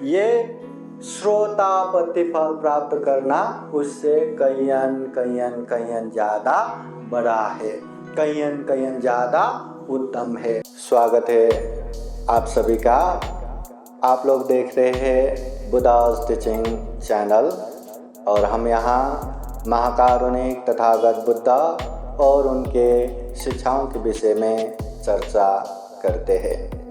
ये श्रोता प्रतिफल प्राप्त करना उससे कहीं ज़्यादा बड़ा है, कहीं ज़्यादा उत्तम है। स्वागत है आप सभी का। आप लोग देख रहे हैं बुद्धास टीचिंग चैनल और हम यहाँ महाकारुणिक तथागत बुद्ध और उनके शिक्षाओं के विषय में चर्चा करते हैं।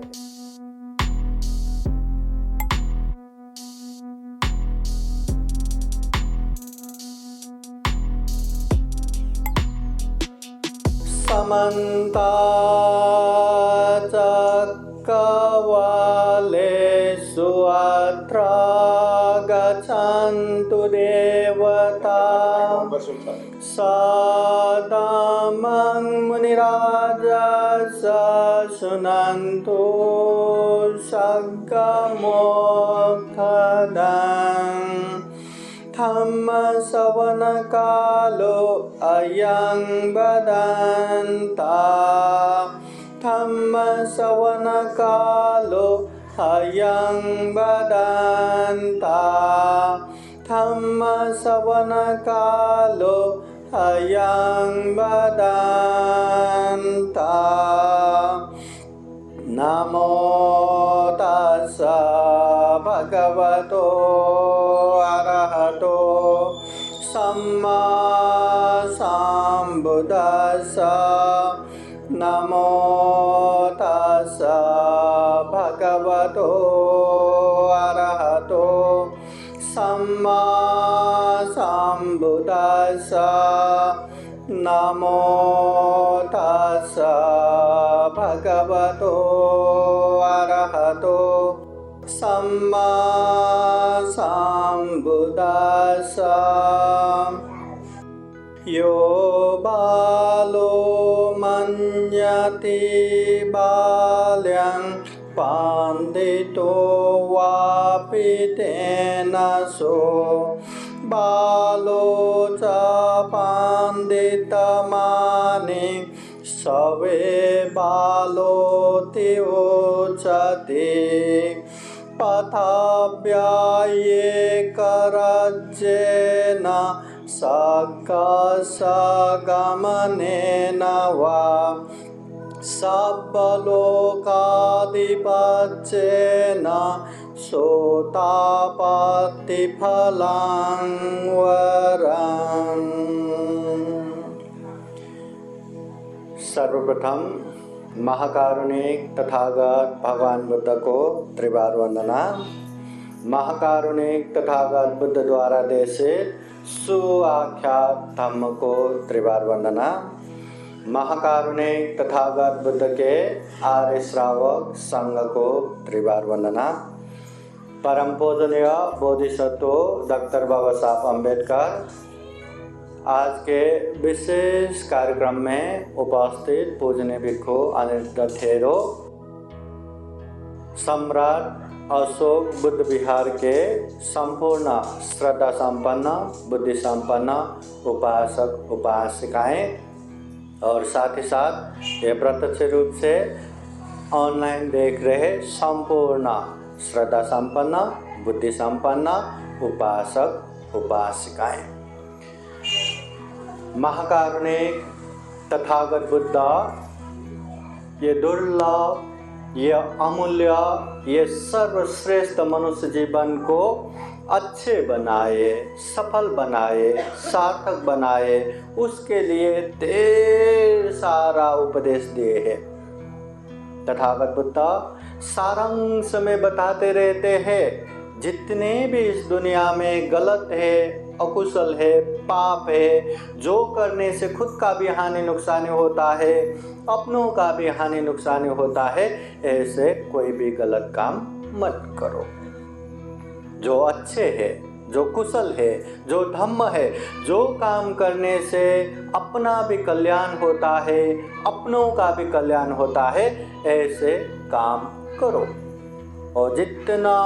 समन्ता चक्रवालेषु अत्र गच्छन्तु देवता सदामं मुनिराजस शृण्वन्तु सद्गमोक्षदं धम्मश्रवणकालो अयं वदन्ता धम्मश्रवणकालो अयं वदन्ता धम्मश्रवणकालो अयं वदन्ता। नमो तस्स भगवतो अरहतो सम्मा सम्बुद्दस्स। नमो तस्स भगवतो अरहतो सम्मा सम्बुद्दस्स। नमो तस्स भगवतो अरहतो सम्मा सम्बुद्दस्स। यो बालो मन्यते बाल्यं पण्डितो वापि तेन सो बालो च पण्डितमाने सवे बालोति उच्यते। पथाव्यायेकराज्येन सकसगमनेन वा सर्वलोकाधिपत्येन सोतापत्तिफलं वरम्। सर्वप्रथम महाकारुणिक तथागत भगवान बुद्ध को त्रिवार वंदना। महाकारुणिक तथागत बुद्ध द्वारा देशित सुआख्यात धम्म को त्रिवार वंदना। महाकारुणिक तथागत बुद्ध के आर्य श्रावक संघ को त्रिवार वंदना। परम पूजनीय बोधिसत्व डॉक्टर बाबा साहब अम्बेडकर आज के विशेष कार्यक्रम में उपस्थित पूजनीय भिक्षु अनिरुद्ध थेरो, सम्राट अशोक बुद्ध विहार के संपूर्ण श्रद्धा संपन्न बुद्धि संपन्न उपासक उपासिकाएं और साथ ही साथ ये प्रत्यक्ष रूप से ऑनलाइन देख रहे संपूर्ण श्रद्धा संपन्न बुद्धि संपन्न उपासक उपासिकाएं। महाकारुणिक तथागत बुद्ध ये दुर्लभ, ये अमूल्य, ये सर्वश्रेष्ठ मनुष्य जीवन को अच्छे बनाए, सफल बनाए, सार्थक बनाए, उसके लिए ढेर सारा उपदेश दिए हैं। तथागत बुद्ध सारांश में बताते रहते हैं जितने भी इस दुनिया में गलत है, अकुशल है, पाप है, जो करने से खुद का भी हानि नुकसान होता है, अपनों का भी हानि नुकसान होता है, ऐसे कोई भी गलत काम मत करो। जो अच्छे है, जो कुशल है, जो धम्म है, जो काम करने से अपना भी कल्याण होता है, अपनों का भी कल्याण होता है, ऐसे काम करो। और जितना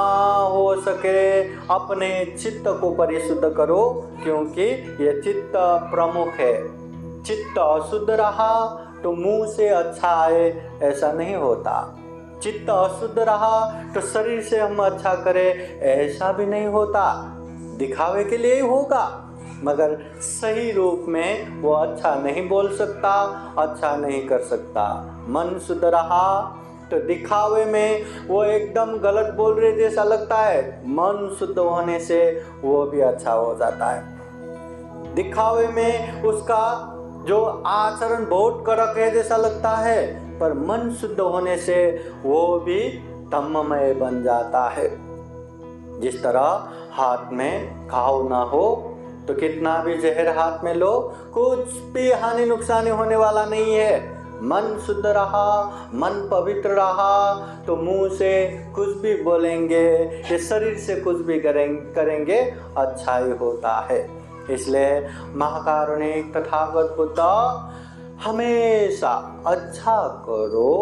हो सके अपने चित्त को परिशुद्ध करो, क्योंकि ये चित्त प्रमुख है। चित्त अशुद्ध रहा तो मुंह से अच्छा आए ऐसा नहीं होता। चित्त अशुद्ध रहा तो शरीर से हम अच्छा करें, ऐसा भी नहीं होता। दिखावे के लिए ही होगा, मगर सही रूप में वो अच्छा नहीं बोल सकता, अच्छा नहीं कर सकता। मन शुद्ध रहा तो दिखावे में वो एकदम गलत बोल रहे जैसा लगता है, मन शुद्ध होने से वो भी अच्छा हो जाता है। दिखावे में उसका जो आचरण बहुत कड़क है जैसा लगता है, पर मन शुद्ध होने से वो भी धम्ममय बन जाता है। जिस तरह हाथ में घाव ना हो तो कितना भी जहर हाथ में लो, कुछ भी हानि नुकसानी होने वाला नहीं है। मन शुद्ध रहा, मन पवित्र रहा तो मुंह से कुछ भी बोलेंगे, ये शरीर से कुछ भी करेंगे अच्छा ही होता है। इसलिए महाकारुणिक तथागत बुद्ध हमेशा अच्छा करो,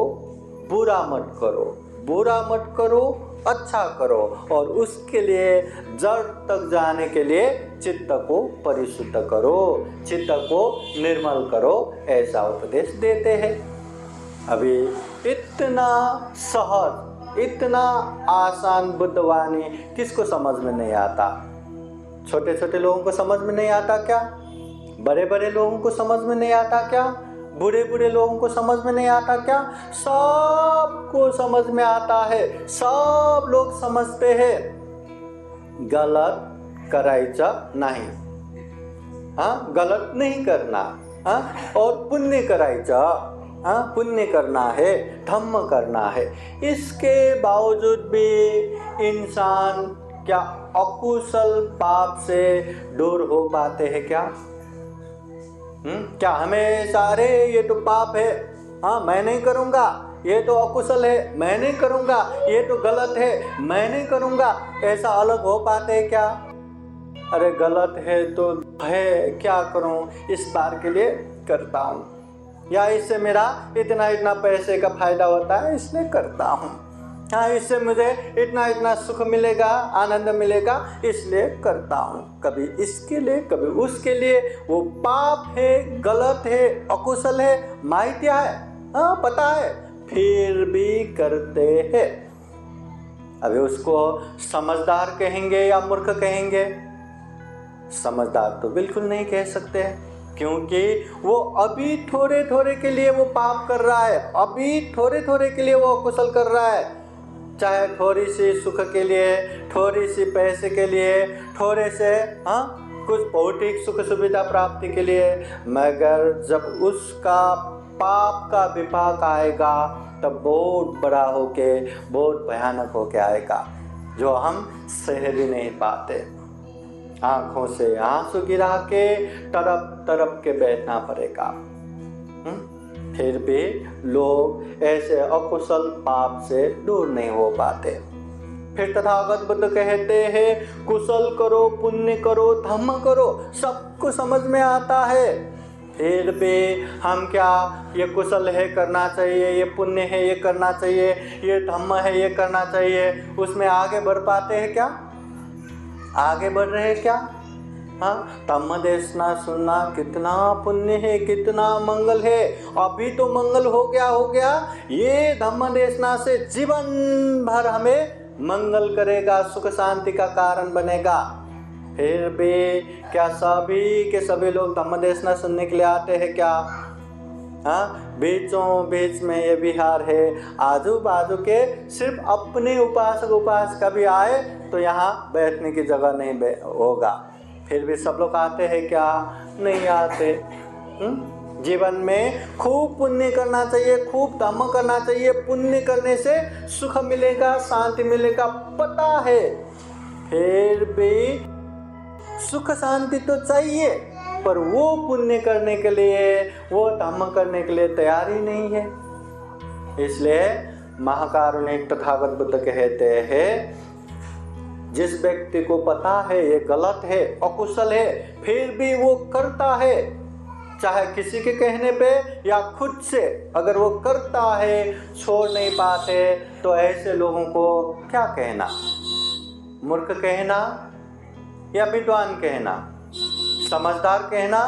बुरा मत करो, बुरा मत करो, अच्छा करो, और उसके लिए जड़ तक जाने के लिए चित्त को परिशुद्ध करो, चित्त को निर्मल करो, ऐसा उपदेश देते हैं। अभी इतना सहज, इतना आसान बुद्धवाणी किसको समझ में नहीं आता? छोटे छोटे लोगों को समझ में नहीं आता क्या? बड़े बड़े लोगों को समझ में नहीं आता क्या? बूढ़े बूढ़े लोगों को समझ में नहीं आता क्या? सबको समझ में आता है, सब लोग समझते हैं। गलत करायचं नाही, गलत नहीं करना, और पुण्य करायचं, पुण्य करना है, धम्म करना है। इसके बावजूद भी इंसान क्या अकुशल पाप से दूर हो पाते हैं क्या? क्या हमेशा अरे ये तो पाप है, मैं नहीं करूँगा, ये तो अकुशल है, मैं नहीं करूँगा, ये तो गलत है, मैं नहीं करूँगा, ऐसा अलग हो पाते हैं क्या? अरे गलत है तो है, क्या करूँ, इस बार के लिए करता हूँ, या इससे मेरा इतना इतना पैसे का फायदा होता है इसलिए करता हूँ, इससे मुझे इतना इतना सुख मिलेगा, आनंद मिलेगा, इसलिए करता हूँ। कभी इसके लिए कभी उसके लिए। वो पाप है, गलत है, अकुशल है, माहिती है, पता है, फिर भी करते हैं। अभी उसको समझदार कहेंगे या मूर्ख कहेंगे? समझदार तो बिल्कुल नहीं कह सकते, क्योंकि वो अभी थोड़े थोड़े के लिए वो पाप कर रहा है, अभी थोड़े थोड़े के लिए वो अकुशल कर रहा है, चाहे थोड़ी सी सुख के लिए, थोड़ी सी पैसे के लिए, थोड़े से कुछ भौतिक सुख सुविधा प्राप्ति के लिए, मगर जब उसका पाप का विपाक आएगा तब बहुत बड़ा होके, बहुत भयानक होके आएगा, जो हम सह भी नहीं पाते। आंखों से आंसू गिरा के तरफ तरफ के बैठना पड़ेगा। फिर भी लोग ऐसे अकुशल पाप से दूर नहीं हो पाते। फिर तथागत बुद्ध कहते हैं कुशल करो, पुण्य करो, धम्म करो, सबको समझ में आता है। फिर भी हम क्या, ये कुशल है करना चाहिए, ये पुण्य है ये करना चाहिए, ये धम्म है ये करना चाहिए, उसमें आगे बढ़ पाते हैं क्या? आगे बढ़ रहे हैं क्या? धम्म देशना सुनना कितना पुण्य है, कितना मंगल है। अभी तो मंगल हो गया, ये धम्म देशना से जीवन भर हमें मंगल करेगा, सुख शांति का कारण बनेगा। फिर भी क्या सभी के सभी लोग धम्म देशना सुनने के लिए आते हैं क्या? बीचों बीच में ये विहार है, आजू बाजू के सिर्फ अपने उपासक उपासिका भी आए तो यहाँ बैठने की जगह नहीं होगा। फिर भी सब लोग आते हैं क्या? नहीं आते। जीवन में खूब पुण्य करना चाहिए, खूब धम्म करना चाहिए, पुण्य करने से सुख मिलेगा, शांति मिलेगा, पता है। फिर भी सुख शांति तो चाहिए, पर वो पुण्य करने के लिए, वो धम्म करने के लिए तैयार ही नहीं है। इसलिए महाकारुणिक तथागत बुद्ध कहते हैं जिस व्यक्ति को पता है ये गलत है, अकुशल है, फिर भी वो करता है, चाहे किसी के कहने पे या खुद से, अगर वो करता है, छोड़ नहीं पाते, तो ऐसे लोगों को क्या कहना? मूर्ख कहना या विद्वान कहना? समझदार कहना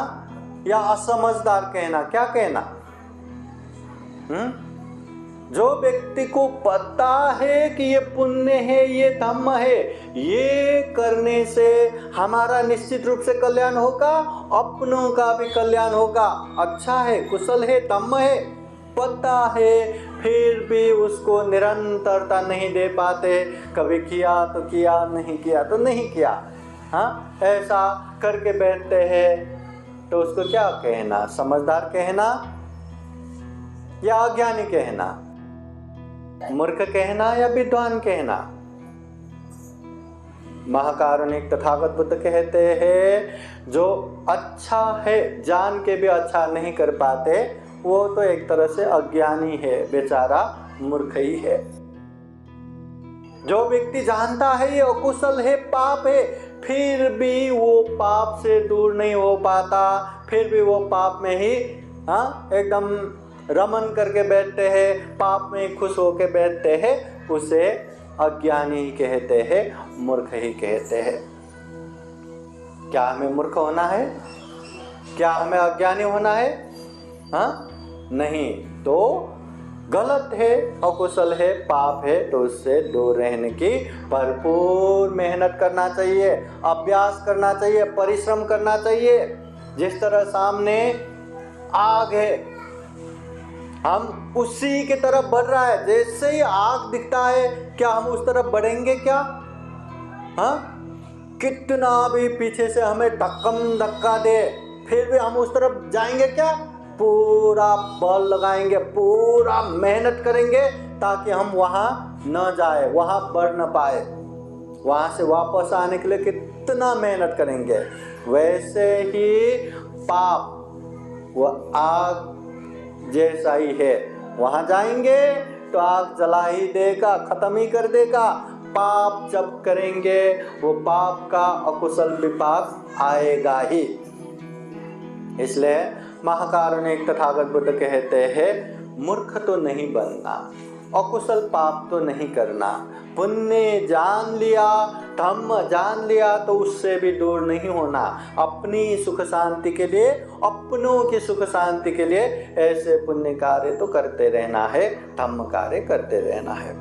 या असमझदार कहना? क्या कहना? जो व्यक्ति को पता है कि ये पुण्य है, ये धम्म है, ये करने से हमारा निश्चित रूप से कल्याण होगा, अपनों का भी कल्याण होगा, अच्छा है, कुशल है, धम्म है, पता है, फिर भी उसको निरंतरता नहीं दे पाते। कभी किया तो किया, नहीं किया तो नहीं किया, हाँ, ऐसा करके बैठते हैं। तो उसको क्या कहना? समझदार कहना या अज्ञानी कहना? मूर्ख कहना या विद्वान कहना? महाकारुणिक तथागत बुद्ध कहते हैं जो अच्छा है जान के भी अच्छा नहीं कर पाते, वो तो एक तरह से अज्ञानी है, बेचारा मूर्ख ही है। जो व्यक्ति जानता है ये अकुशल है, पाप है, फिर भी वो पाप से दूर नहीं हो पाता, फिर भी वो पाप में ही एकदम रमन करके बैठते हैं, पाप में खुश होके बैठते हैं, उसे अज्ञानी ही कहते हैं, मूर्ख ही कहते हैं। क्या हमें मूर्ख होना है? क्या हमें अज्ञानी होना है? नहीं, तो गलत है, अकुशल है, पाप है, तो उससे दूर रहने की भरपूर मेहनत करना चाहिए, अभ्यास करना चाहिए, परिश्रम करना चाहिए। जिस तरह सामने आग है, हम उसी की तरफ बढ़ रहा है, जैसे ही आग दिखता है क्या हम उस तरफ बढ़ेंगे क्या? कितना भी पीछे से हमें धक्का दे, फिर भी हम उस तरफ जाएंगे क्या? पूरा बल लगाएंगे, पूरा मेहनत करेंगे ताकि हम वहां न जाए, वहां बढ़ न पाए, वहां से वापस आने के लिए कितना मेहनत करेंगे। वैसे ही पाप वो आग जैसा ही है, वहां जाएंगे तो आग जला ही देगा, खत्म ही कर देगा। पाप जब करेंगे वो पाप का अकुशल विपाक आएगा ही। इसलिए महाकारुणिक तथागत बुद्ध कहते हैं मूर्ख तो नहीं बनना, अकुशल पाप तो नहीं करना, पुण्य जान लिया, धम्म जान लिया तो उससे भी दूर नहीं होना। अपनी सुख शांति के लिए, अपनों की सुख शांति के लिए ऐसे पुण्य कार्य तो करते रहना है, धम्म कार्य करते रहना है।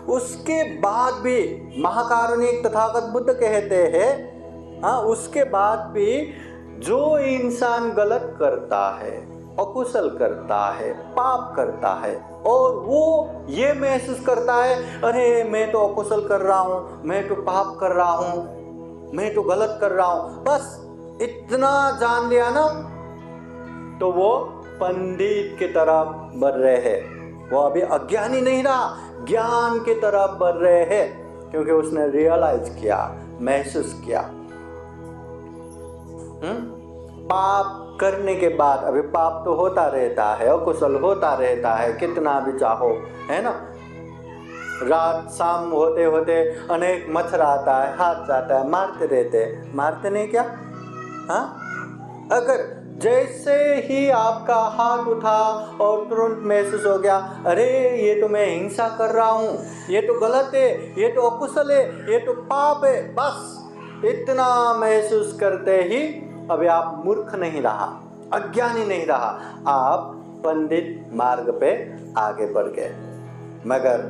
उसके बाद भी महाकारुणिक तथागत बुद्ध कहते हैं, उसके बाद भी जो इंसान गलत करता है, अकुशल करता है, पाप करता है, और वो ये महसूस करता है अरे मैं तो अकुशल कर रहा हूँ, मैं तो पाप कर रहा हूँ, मैं तो गलत कर रहा हूँ, बस इतना जान लिया ना, तो वो पंडित की तरफ बढ़ रहे हैं। वो अभी अज्ञानी नहीं रहा, ज्ञान की तरफ बढ़ रहे हैं, क्योंकि उसने रियलाइज किया, महसूस किया। पाप करने के बाद, अभी पाप तो होता रहता है, अकुशल होता रहता है, कितना भी चाहो, है ना। रात शाम होते होते अनेक मच्छर आता है, हाथ जाता है, मारते रहते, मारते नहीं क्या? अगर जैसे ही आपका हाथ उठा और तुरंत महसूस हो गया अरे ये तो मैं हिंसा कर रहा हूँ, ये तो गलत है, ये तो अकुशल है, ये तो पाप है, बस इतना महसूस करते ही अभी आप मूर्ख नहीं रहा, अज्ञानी नहीं रहा, आप पंडित मार्ग पे आगे बढ़ गए। मगर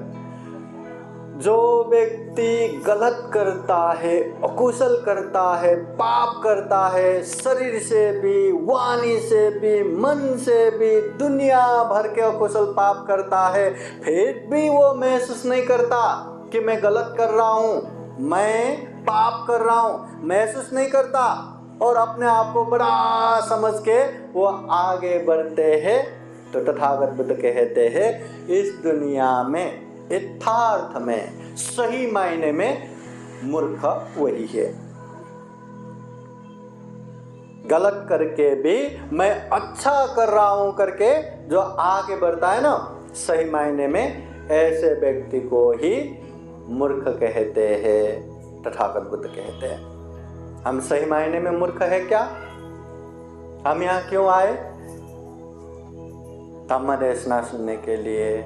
जो व्यक्ति गलत करता है, अकुशल करता है, पाप करता है, शरीर से भी, वाणी से भी, मन से भी, दुनिया भर के अकुशल पाप करता है, फिर भी वो महसूस नहीं करता कि मैं गलत कर रहा हूँ, मैं पाप कर रहा हूँ, महसूस नहीं करता, और अपने आप को बड़ा समझ के वो आगे बढ़ते हैं, तो तथागत बुद्ध कहते हैं इस दुनिया में, यथार्थ में, सही मायने में मूर्ख वही है। गलत करके भी मैं अच्छा कर रहा हूं करके जो आगे बढ़ता है ना, सही मायने में ऐसे व्यक्ति को ही मूर्ख कहते हैं, तथागत बुद्ध कहते हैं। हम सही मायने में मूर्ख है क्या? हम यहाँ क्यों आए? धम्म देशना सुनने के लिए,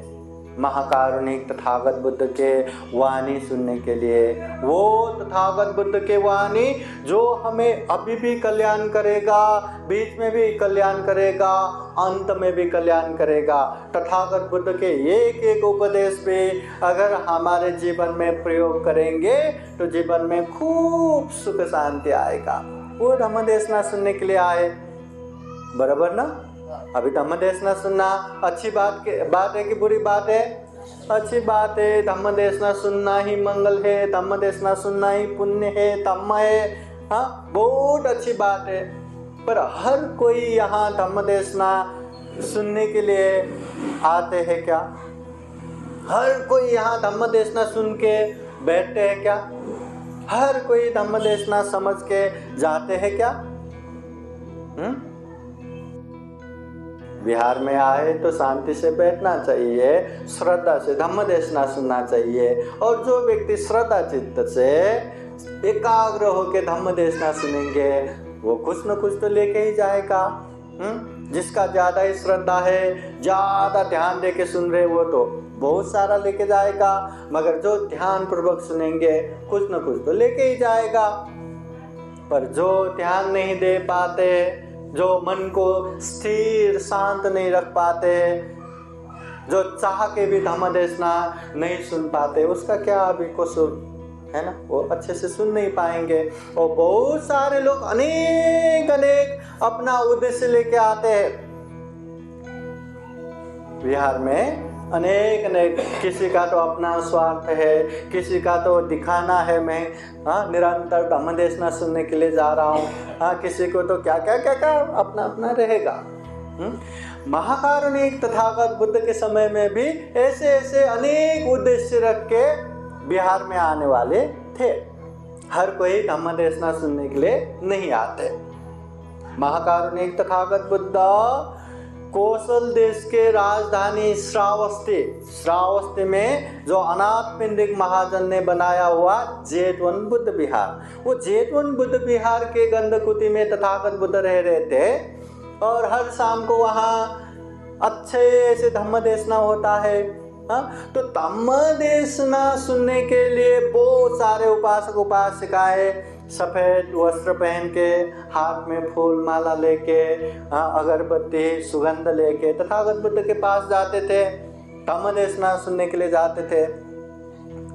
महाकारुणिक तथागत बुद्ध के वाणी सुनने के लिए, वो तथागत बुद्ध के वाणी जो हमें अभी भी कल्याण करेगा, बीच में भी कल्याण करेगा, अंत में भी कल्याण करेगा। तथागत बुद्ध के एक एक उपदेश पे अगर हमारे जीवन में प्रयोग करेंगे तो जीवन में खूब सुख शांति आएगा। वो धम्म देशना सुनने के लिए आए, बराबर ना। अभी धम्म देशना सुनना अच्छी बात है कि बुरी बात है? अच्छी बात है। धम्म देशना सुनना ही मंगल है, धम्म देशना सुनना ही पुण्य है, धम्म है। हाँ, बहुत अच्छी बात है। पर हर कोई यहाँ धम्म देशना सुनने के लिए आते हैं क्या? हर कोई यहाँ धम्म देशना सुन के बैठते हैं क्या? हर कोई धम्म देशना समझ के जाते हैं क्या? बिहार में आए तो शांति से बैठना चाहिए, श्रद्धा से धम्म देशना सुनना चाहिए। और जो व्यक्ति श्रद्धा चित्त से एकाग्र होकर धम्म देशना सुनेंगे वो कुछ न कुछ तो लेके ही जाएगा। जिसका ज़्यादा ही श्रद्धा है, ज़्यादा ध्यान दे के सुन रहे, वो तो बहुत सारा लेके जाएगा। मगर जो ध्यान पूर्वक सुनेंगे कुछ न कुछ तो लेके ही जाएगा। पर जो ध्यान नहीं दे पाते, जो मन को स्थिर शांत नहीं रख पाते, जो चाह के भी धम्म देशना नहीं सुन पाते, उसका क्या अभी कसूर है ना? वो अच्छे से सुन नहीं पाएंगे। और बहुत सारे लोग अनेक अपना उद्देश्य लेके आते हैं बिहार में। अनेक किसी का तो अपना स्वार्थ है, किसी का तो दिखाना है मैं निरंतर धम्म देशना सुनने के लिए जा रहा हूँ। किसी को तो क्या अपना रहेगा। महाकारुणिक तथागत बुद्ध के समय में भी ऐसे अनेक उद्देश्य रख के बिहार में आने वाले थे। हर कोई धम्म देशना सुनने के लिए नहीं आते। महाकारुणिक तथागत बुद्ध कौशल देश के राजधानी श्रावस्ती में जो अनाथ पिंडिक महाजन ने बनाया हुआ जेतवन बुद्ध विहार, वो जेतवन बुद्ध विहार के गंधकुटी में तथागत बुद्ध रह रहे थे। और हर शाम को वहाँ अच्छे से धम्म देशना होता है। तो धम्म देशना सुनने के लिए बहुत सारे उपासक उपासिकाएं सफ़ेद वस्त्र पहन के, हाथ में फूल माला लेके, अगरबत्ती सुगंध लेके तथागत बुद्ध के पास जाते थे, धम्म देशना सुनने के लिए जाते थे।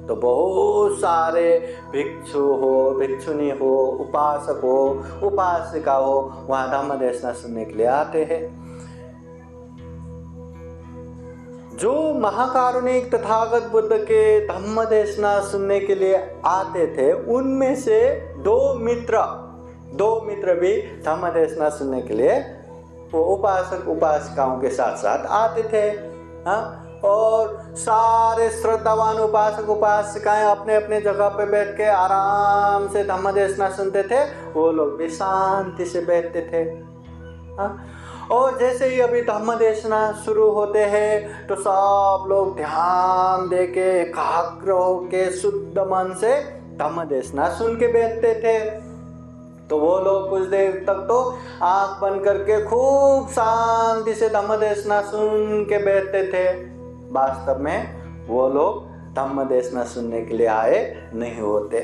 तो बहुत सारे भिक्षु हो, भिक्षुनी हो, उपासक हो, उपासिका हो, वहाँ धम्म देशना सुनने के लिए आते हैं। जो महाकारुणिक तथागत बुद्ध के धम्म देशना सुनने के लिए आते थे, उनमें से दो मित्र भी धम्म देशना सुनने के लिए वो उपासक उपासिकाओं के साथ साथ आते थे। और सारे श्रद्धावान उपासक उपासिकाएं अपने अपने जगह पे बैठ के आराम से धम्म देशना सुनते थे। वो लोग भी शांति से बैठते थे। और जैसे ही अभी धम्म देशना शुरू होते हैं तो सब लोग ध्यान दे के एकाग्र होके शुद्ध मन से धम्म देशना सुन के बैठते थे। तो वो लोग कुछ देर तक तो आंख बंद करके खूब शांति से धम्म देशना सुन के बैठते थे। वास्तव में वो लोग धम्म देशना सुनने के लिए आए नहीं होते।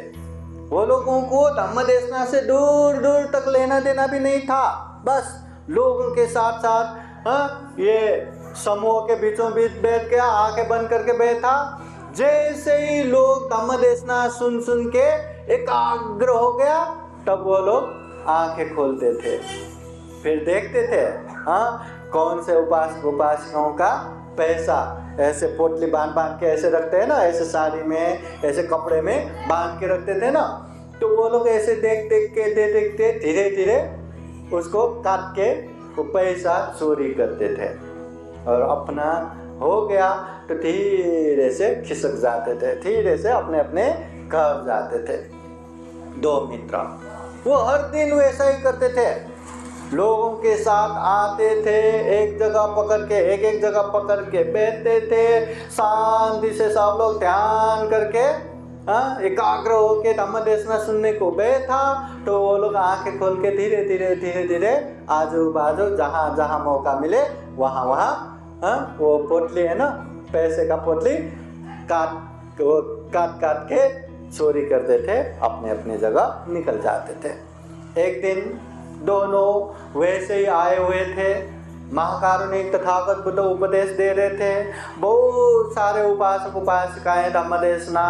वो लोगों को धम्म देशना से दूर दूर तक लेना देना भी नहीं था। बस लोगों के साथ साथ ये समूह के बीचों बीच बैठ के आंखें बंद करके बैठा। जैसे ही लोग धम्म देशना सुन के एकाग्र हो गया, तब वो लोग आंखें खोलते थे, फिर देखते थे कौन से उपासक उपासिकाओं का पैसा ऐसे पोटली बांध के ऐसे रखते हैं ना, ऐसे साड़ी में ऐसे कपड़े में बांध के रखते थे ना। तो वो लोग ऐसे देखते धीरे धीरे उसको काट के वो पैसा चोरी करते थे। और अपना हो गया तो धीरे से खिसक जाते थे, धीरे से अपने अपने घर जाते थे। दो मित्र वो हर दिन वैसा ही करते थे। लोगों के साथ आते थे, एक जगह पकड़ के बैठते थे, शांति से सब लोग ध्यान करके एकाग्र होके धम्म देशना सुनने को बैठा। तो वो लोग आंखें खोल के धीरे धीरे आजू बाजू जहाँ मौका मिले वहाँ वो पोटली है ना, पैसे का पोटली काट के चोरी करते थे, अपने अपने जगह निकल जाते थे। एक दिन दोनों वैसे ही आए हुए थे, महाकारुणिक तथागत बुद्ध उपदेश दे रहे थे। बहुत सारे उपासक उपासिकाएं धम्मदेशना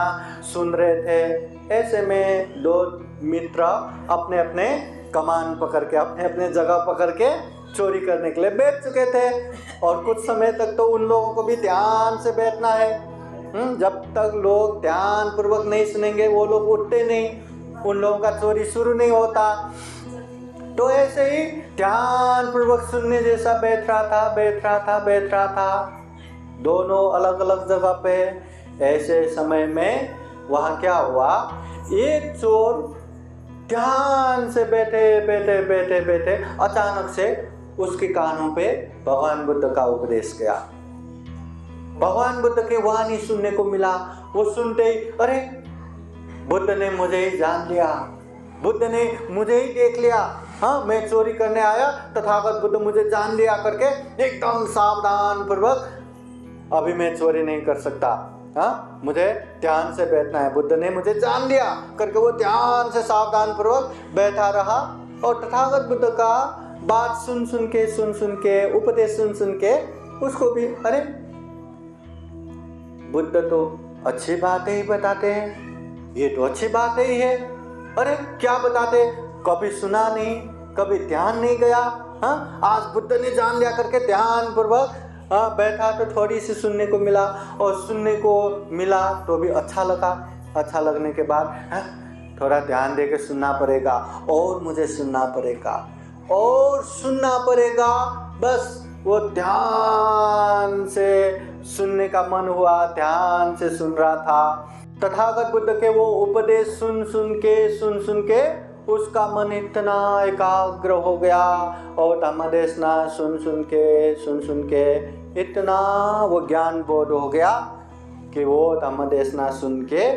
सुन रहे थे। ऐसे में दो मित्र अपने अपने कमान पकड़ के, अपने अपने जगह पकड़ के चोरी करने के लिए बैठ चुके थे। और कुछ समय तक तो उन लोगों को भी ध्यान से बैठना है। जब तक लोग ध्यान पूर्वक नहीं सुनेंगे वो लोग उठते नहीं, उन लोगों का चोरी शुरू नहीं होता। तो ऐसे ही ध्यान पूर्वक सुनने जैसा बैठ रहा था दोनों अलग अलग जगह पे। ऐसे समय में वहाँ क्या हुआ, एक चोर ध्यान से बैठे अचानक से उसके कानों पे भगवान बुद्ध का उपदेश गया। भगवान बुद्ध के वाणी सुनने को मिला। वो सुनते ही अरे बुद्ध ने मुझे ही जान लिया, बुद्ध ने मुझे ही देख लिया। हाँ, मैं चोरी करने आया, तथागत बुद्ध मुझे जान लिया करके एकदम सावधान पूर्वक अभी मैं चोरी नहीं कर सकता। हाँ, मुझे ध्यान से बैठना है, बुद्ध ने मुझे जान लिया करके वो ध्यान से सावधान पूर्वक बैठा रहा। और तथागत बुद्ध का बात सुन सुन के उपदेश सुन के उसको भी अरे बुद्ध तो अच्छी बातें ही बताते हैं, ये तो अच्छी बातें ही है। अरे क्या बताते, कभी सुना नहीं, कभी ध्यान नहीं गया। हाँ, आज बुद्ध ने जान लिया करके ध्यान पूर्वक बैठा तो थोड़ी सी सुनने को मिला, और सुनने को मिला तो भी अच्छा लगा। अच्छा लगने के बाद थोड़ा ध्यान दे के सुनना पड़ेगा, और मुझे सुनना पड़ेगा और सुनना पड़ेगा। बस वो ध्यान से सुनने का मन हुआ, ध्यान से सुन रहा था। तथागत बुद्ध के वो उपदेश सुन सुन के उसका मन इतना एकाग्र हो गया, और धम्मदेशना सुन सुन के इतना वो ज्ञान बोध हो गया कि वो धम्मदेशना सुन के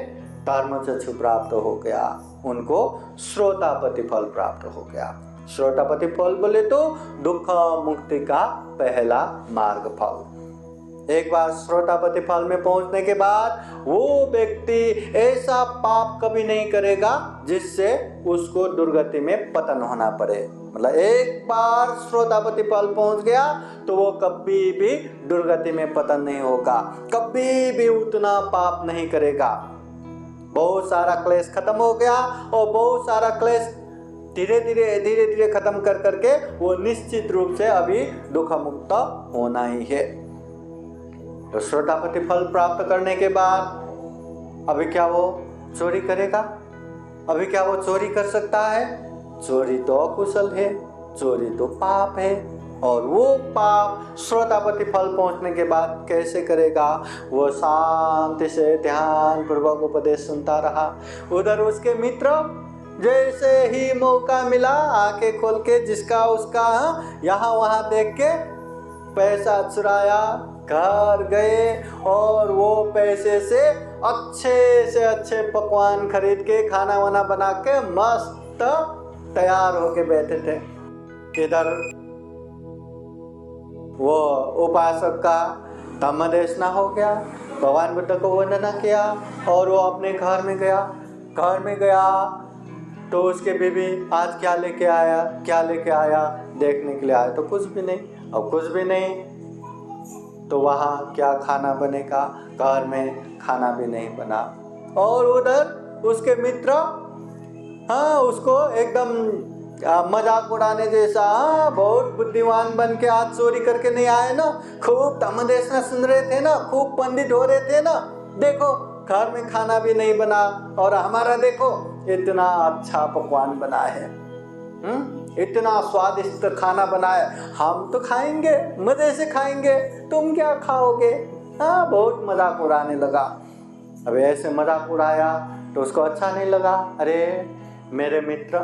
धर्मचक्षु प्राप्त हो गया, उनको श्रोतापति फल प्राप्त हो गया। श्रोतापति फल बोले तो दुख मुक्ति का पहला मार्ग फल। एक बार श्रोतापति फल में पहुंचने के बाद वो व्यक्ति ऐसा पाप कभी नहीं करेगा जिससे उसको दुर्गति में पतन होना पड़े। मतलब एक बार श्रोतापति फल पहुंच गया तो वो कभी भी दुर्गति में पतन नहीं होगा, कभी भी उतना पाप नहीं करेगा। बहुत सारा क्लेश खत्म हो गया, और बहुत सारा क्लेश धीरे धीरे खत्म कर करके वो निश्चित रूप से अभी दुख मुक्त होना ही है। तो श्रोतापति फल प्राप्त करने के बाद अभी क्या वो चोरी करेगा? अभी क्या वो चोरी कर सकता है? चोरी तो अकुशल है, चोरी तो पाप है, और वो पाप श्रोतापति फल पहुंचने के बाद कैसे करेगा? वो शांति से ध्यान पूर्वक उपदेश सुनता रहा। उधर उसके मित्र जैसे ही मौका मिला आंखें खोल के जिसका उसका यहाँ वहाँ देख के पैसा चुराया, घर गए, और वो पैसे से अच्छे पकवान खरीद के खाना वाना बना के मस्त तैयार होके बैठे थे। इधर वो उपासक का धम्मदेशना हो गया, भगवान बुद्ध को वंदना किया, और वो अपने घर में गया तो उसके बीवी आज क्या लेके आया देखने के लिए आया, तो कुछ भी नहीं। तो वहाँ क्या खाना बनेगा? घर में खाना भी नहीं बना। और उधर उसके मित्र उसको एकदम मजाक उड़ाने जैसा, बहुत बुद्धिमान बन के आज चोरी करके नहीं आए ना, खूब धम्मदेशना सुन रहे थे ना, खूब पंडित हो रहे थे ना, देखो घर में खाना भी नहीं बना, और हमारा देखो इतना अच्छा पकवान बना है, इतना स्वादिष्ट खाना बनाए, हम तो खाएंगे, मजे से खाएंगे, तुम क्या खाओगे? बहुत मजाक उड़ाने लगा। अब ऐसे मजाक उड़ाया तो उसको अच्छा नहीं लगा। अरे मेरे मित्र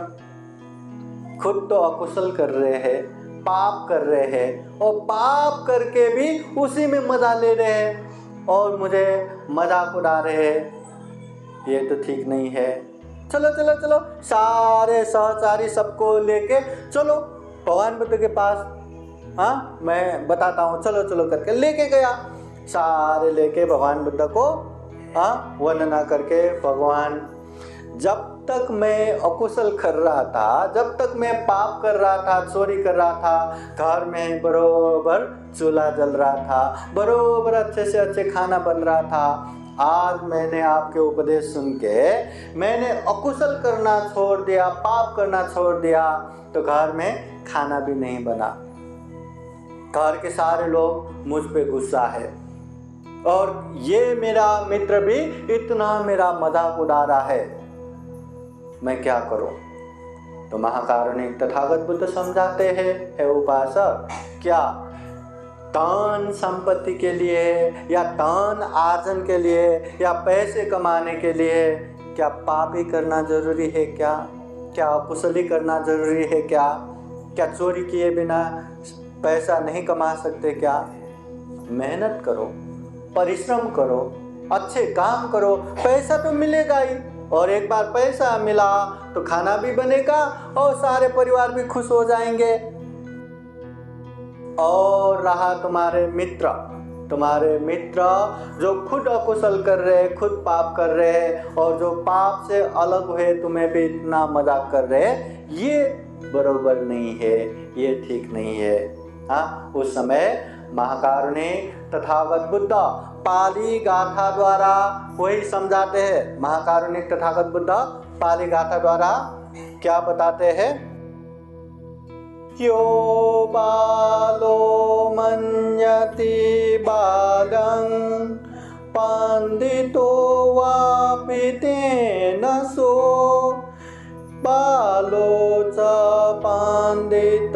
खुद तो अकुशल कर रहे हैं, पाप कर रहे हैं, और पाप करके भी उसी में मजा ले रहे हैं, और मुझे मजाक उड़ा रहे हैं, ये तो ठीक नहीं है। चलो सारे सहचारी सबको लेके चलो भगवान बुद्ध के पास, मैं बताता हूँ, चलो करके लेके गया। सारे लेके भगवान बुद्ध को वंदना करके भगवान जब तक मैं अकुशल कर रहा था, जब तक मैं पाप कर रहा था, चोरी कर रहा था, घर में बरोबर चूल्हा जल रहा था, बरोबर अच्छे से अच्छे खाना बन रहा था, आज मैंने आपके उपदेश सुन के मैंने अकुशल करना छोड़ दिया, पाप करना छोड़ दिया, तो घर में खाना भी नहीं बना। घर के सारे लोग मुझ पे गुस्सा है और ये मेरा मित्र भी इतना मेरा मजाक उड़ा रहा है, मैं क्या करूं? तो महाकारुणिक तथागत बुद्ध समझाते हैं, हे उपासक, क्या धन संपत्ति के लिए या धन आर्जन के लिए या पैसे कमाने के लिए क्या पाप ही करना जरूरी है? क्या अकुशली करना जरूरी है? क्या चोरी किए बिना पैसा नहीं कमा सकते? क्या मेहनत करो, परिश्रम करो, अच्छे काम करो, पैसा तो मिलेगा ही, और एक बार पैसा मिला तो खाना भी बनेगा और सारे परिवार भी खुश हो जाएंगे। और रहा तुम्हारे मित्र जो खुद अकुशल कर रहे, खुद पाप कर रहे, और जो पाप से अलग हुए तुम्हें भी इतना मजाक कर रहे, ये बरोबर नहीं है, ये ठीक नहीं है। हाँ, उस समय महाकारुणिक तथागत बुद्ध पाली गाथा द्वारा वही समझाते हैं। महाकारुणिक तथागत बुद्ध पाली गाथा द्वारा क्या बताते हैं? यो बालो मन्यति बालं पंडितो वापि तेन सो बालो च पंडितमाने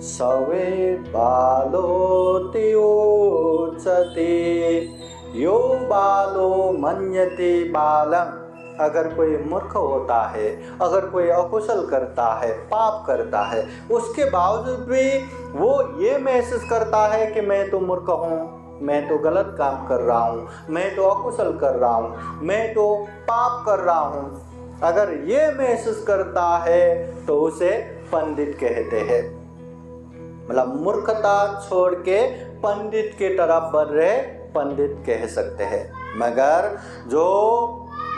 सवे बालोति उच्यते। यो बालो मन्यते बालं, अगर कोई मूर्ख होता है, अगर कोई अकुशल करता है, पाप करता है, उसके बावजूद भी वो ये महसूस करता है कि मैं तो मूर्ख हूँ, मैं तो गलत काम कर रहा हूँ, मैं तो अकुशल कर रहा हूँ, मैं तो पाप कर रहा हूँ, अगर ये महसूस करता है तो उसे पंडित कहते हैं। मतलब मूर्खता छोड़ के पंडित की तरफ बढ़ रहे पंडित कह सकते हैं। मगर जो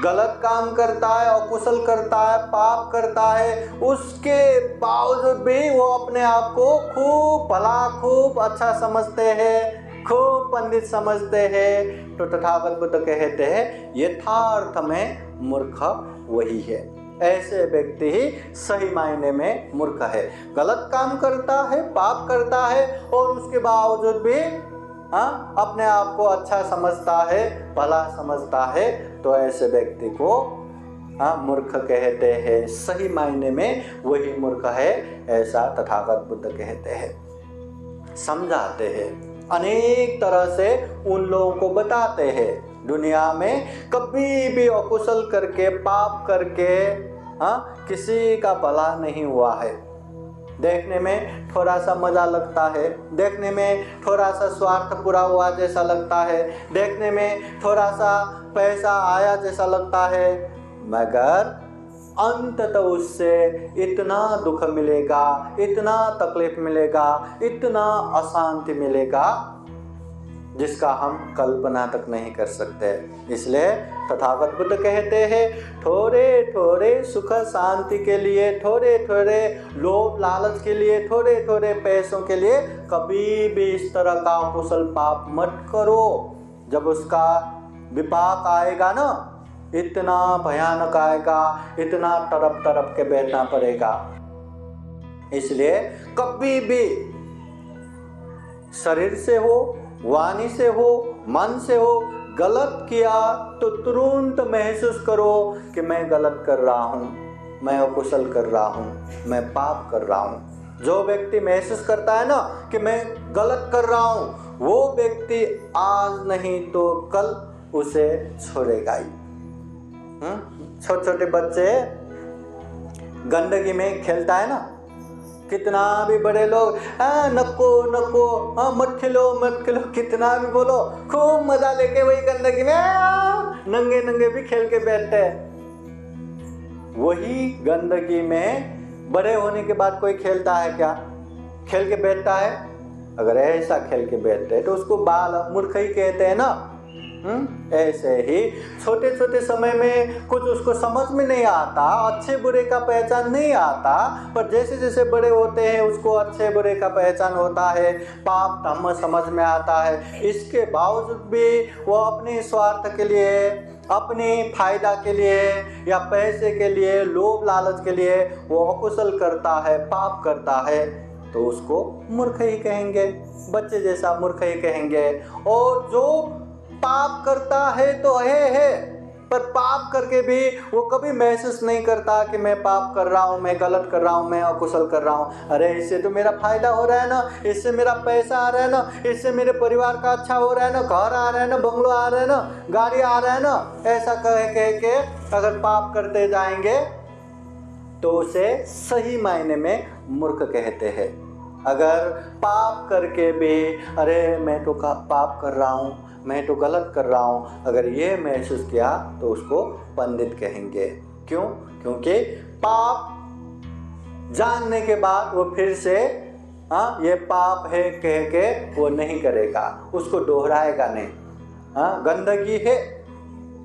गलत काम करता है, अकुशल करता है, पाप करता है, उसके बावजूद भी वो अपने आप को खूब भला, खूब अच्छा समझते हैं, खूब पंडित समझते हैं, तो तथागत बुद्ध कहते हैं यथार्थ में मूर्ख वही है। ऐसे व्यक्ति ही सही मायने में मूर्ख है। गलत काम करता है, पाप करता है, और उसके बावजूद भी अपने आप को अच्छा समझता है, भला समझता है, तो ऐसे व्यक्ति को मूर्ख कहते हैं। सही मायने में वही मूर्ख है, ऐसा तथागत बुद्ध कहते हैं, समझाते हैं, अनेक तरह से उन लोगों को बताते हैं। दुनिया में कभी भी अकुशल करके, पाप करके किसी का भला नहीं हुआ है। देखने में थोड़ा सा मजा लगता है, देखने में थोड़ा सा स्वार्थ पूरा हुआ जैसा लगता है, देखने में थोड़ा सा पैसा आया जैसा लगता है, मगर अंततः उससे इतना दुख मिलेगा, इतना तकलीफ मिलेगा, इतना अशांति मिलेगा जिसका हम कल्पना तक नहीं कर सकते। इसलिए तथागत बुद्ध कहते हैं थोड़े थोड़े सुख शांति के लिए, थोड़े थोड़े लोभ लालच के लिए, थोड़े थोड़े पैसों के लिए कभी भी इस तरह का कुशल पाप मत करो। जब उसका विपाक आएगा ना, इतना भयानक आएगा, इतना तड़प तड़प के बैठना पड़ेगा। इसलिए कभी भी शरीर से हो, वाणी से हो, मन से हो, गलत किया तो तुरंत महसूस करो कि मैं गलत कर रहा हूँ, मैं अकुशल कर रहा हूँ, मैं पाप कर रहा हूँ। जो व्यक्ति महसूस करता है ना कि मैं गलत कर रहा हूँ, वो व्यक्ति आज नहीं तो कल उसे छोड़ेगा ही। छोटे छोटे बच्चे गंदगी में खेलता है ना, कितना भी बड़े लोग नको नको, मत खेलो मत खेलो, कितना भी बोलो, खूब मजा लेके वही गंदगी में नंगे नंगे भी खेल के बैठते हैं। वही गंदगी में बड़े होने के बाद कोई खेलता है क्या? खेल के बैठता है? अगर ऐसा खेल के बैठते हैं तो उसको बाल मूर्ख ही कहते हैं ना। ऐसे ही छोटे छोटे समय में कुछ उसको समझ में नहीं आता, अच्छे बुरे का पहचान नहीं आता, पर जैसे जैसे बड़े होते हैं उसको अच्छे बुरे का पहचान होता है, पाप धर्म समझ में आता है। इसके बावजूद भी वो अपने स्वार्थ के लिए, अपने फायदा के लिए या पैसे के लिए, लोभ लालच के लिए वो अकुशल करता है, पाप करता है, तो उसको मूर्ख ही कहेंगे, बच्चे जैसा मूर्ख ही कहेंगे। और जो पाप करता है तो है, पर पाप करके भी वो कभी महसूस नहीं करता कि मैं पाप कर रहा हूँ, मैं गलत कर रहा हूँ, मैं अकुशल कर रहा हूँ। अरे इससे तो मेरा फायदा हो रहा है ना, इससे मेरा पैसा आ रहा है ना, इससे मेरे परिवार का अच्छा हो रहा है ना, घर आ रहा है ना, बंगलो आ रहा है ना, गाड़ी आ रहा है ना, ऐसा कह के अगर पाप करते जाएंगे तो उसे सही मायने में मूर्ख कहते हैं। अगर पाप करके भी अरे मैं तो पाप कर रहा हूँ, मैं तो गलत कर रहा हूँ, अगर ये महसूस किया तो उसको पंडित कहेंगे। क्यों? क्योंकि पाप जानने के बाद वो फिर से ये पाप है कह के वो नहीं करेगा, उसको दोहराएगा नहीं। गंदगी है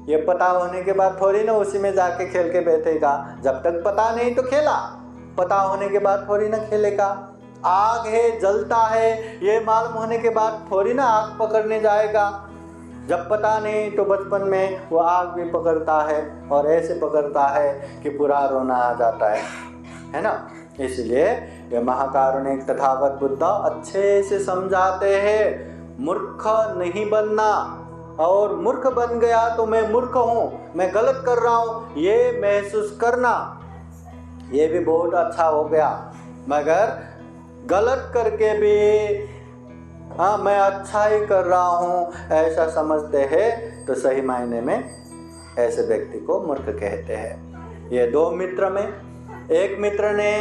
ये पता होने के बाद थोड़ी ना उसी में जाके खेल के बैठेगा, जब तक पता नहीं तो खेला, पता होने के बाद थोड़ी ना खेलेगा। आग है, जलता है, ये मालूम होने के बाद थोड़ी ना आग पकड़ने जाएगा, जब पता नहीं तो बचपन में वो आग भी पकड़ता है और ऐसे पकड़ता है कि पूरा रोना आ जाता है ना। इसलिए ये महाकारुणिक तथागत बुद्ध अच्छे से समझाते हैं, मूर्ख नहीं बनना, और मूर्ख बन गया तो मैं मूर्ख हूँ, मैं गलत कर रहा हूँ, ये महसूस करना, ये भी बहुत अच्छा हो गया। मगर गलत करके भी मैं अच्छा ही कर रहा हूँ ऐसा समझते हैं तो सही मायने में ऐसे व्यक्ति को मूर्ख कहते हैं। ये दो मित्र में एक मित्र ने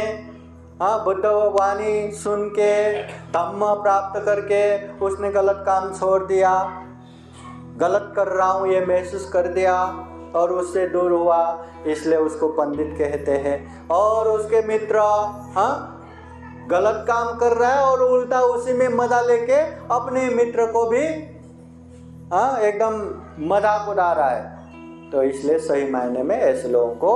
बुद्ध वाणी सुन के धम्म प्राप्त करके उसने गलत काम छोड़ दिया, गलत कर रहा हूँ ये महसूस कर दिया और उससे दूर हुआ, इसलिए उसको पंडित कहते हैं। और उसके मित्र गलत काम कर रहा है और उल्टा उसी में मजा लेके अपने मित्र को भी एकदम मजाक उड़ा रहा है, तो इसलिए सही मायने में ऐसे लोगों को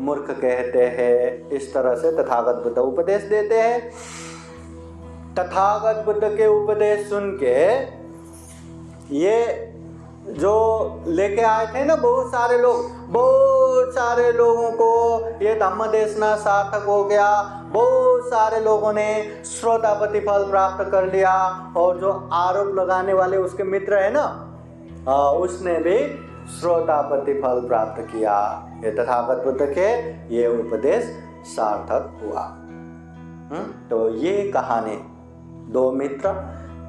मूर्ख कहते हैं। इस तरह से तथागत बुद्ध उपदेश देते हैं। तथागत बुद्ध के उपदेश सुन के ये जो लेके आए थे ना बहुत सारे लोगों को ये धम्म देशना सार्थक हो गया, बहुत सारे लोगों ने श्रोता प्रतिफल प्राप्त कर लिया, और जो आरोप लगाने वाले उसके मित्र है ना उसने भी श्रोता प्रतिफल प्राप्त किया। ये तथागत बुद्ध के ये उपदेश सार्थक हुआ। तो ये कहानी, दो मित्र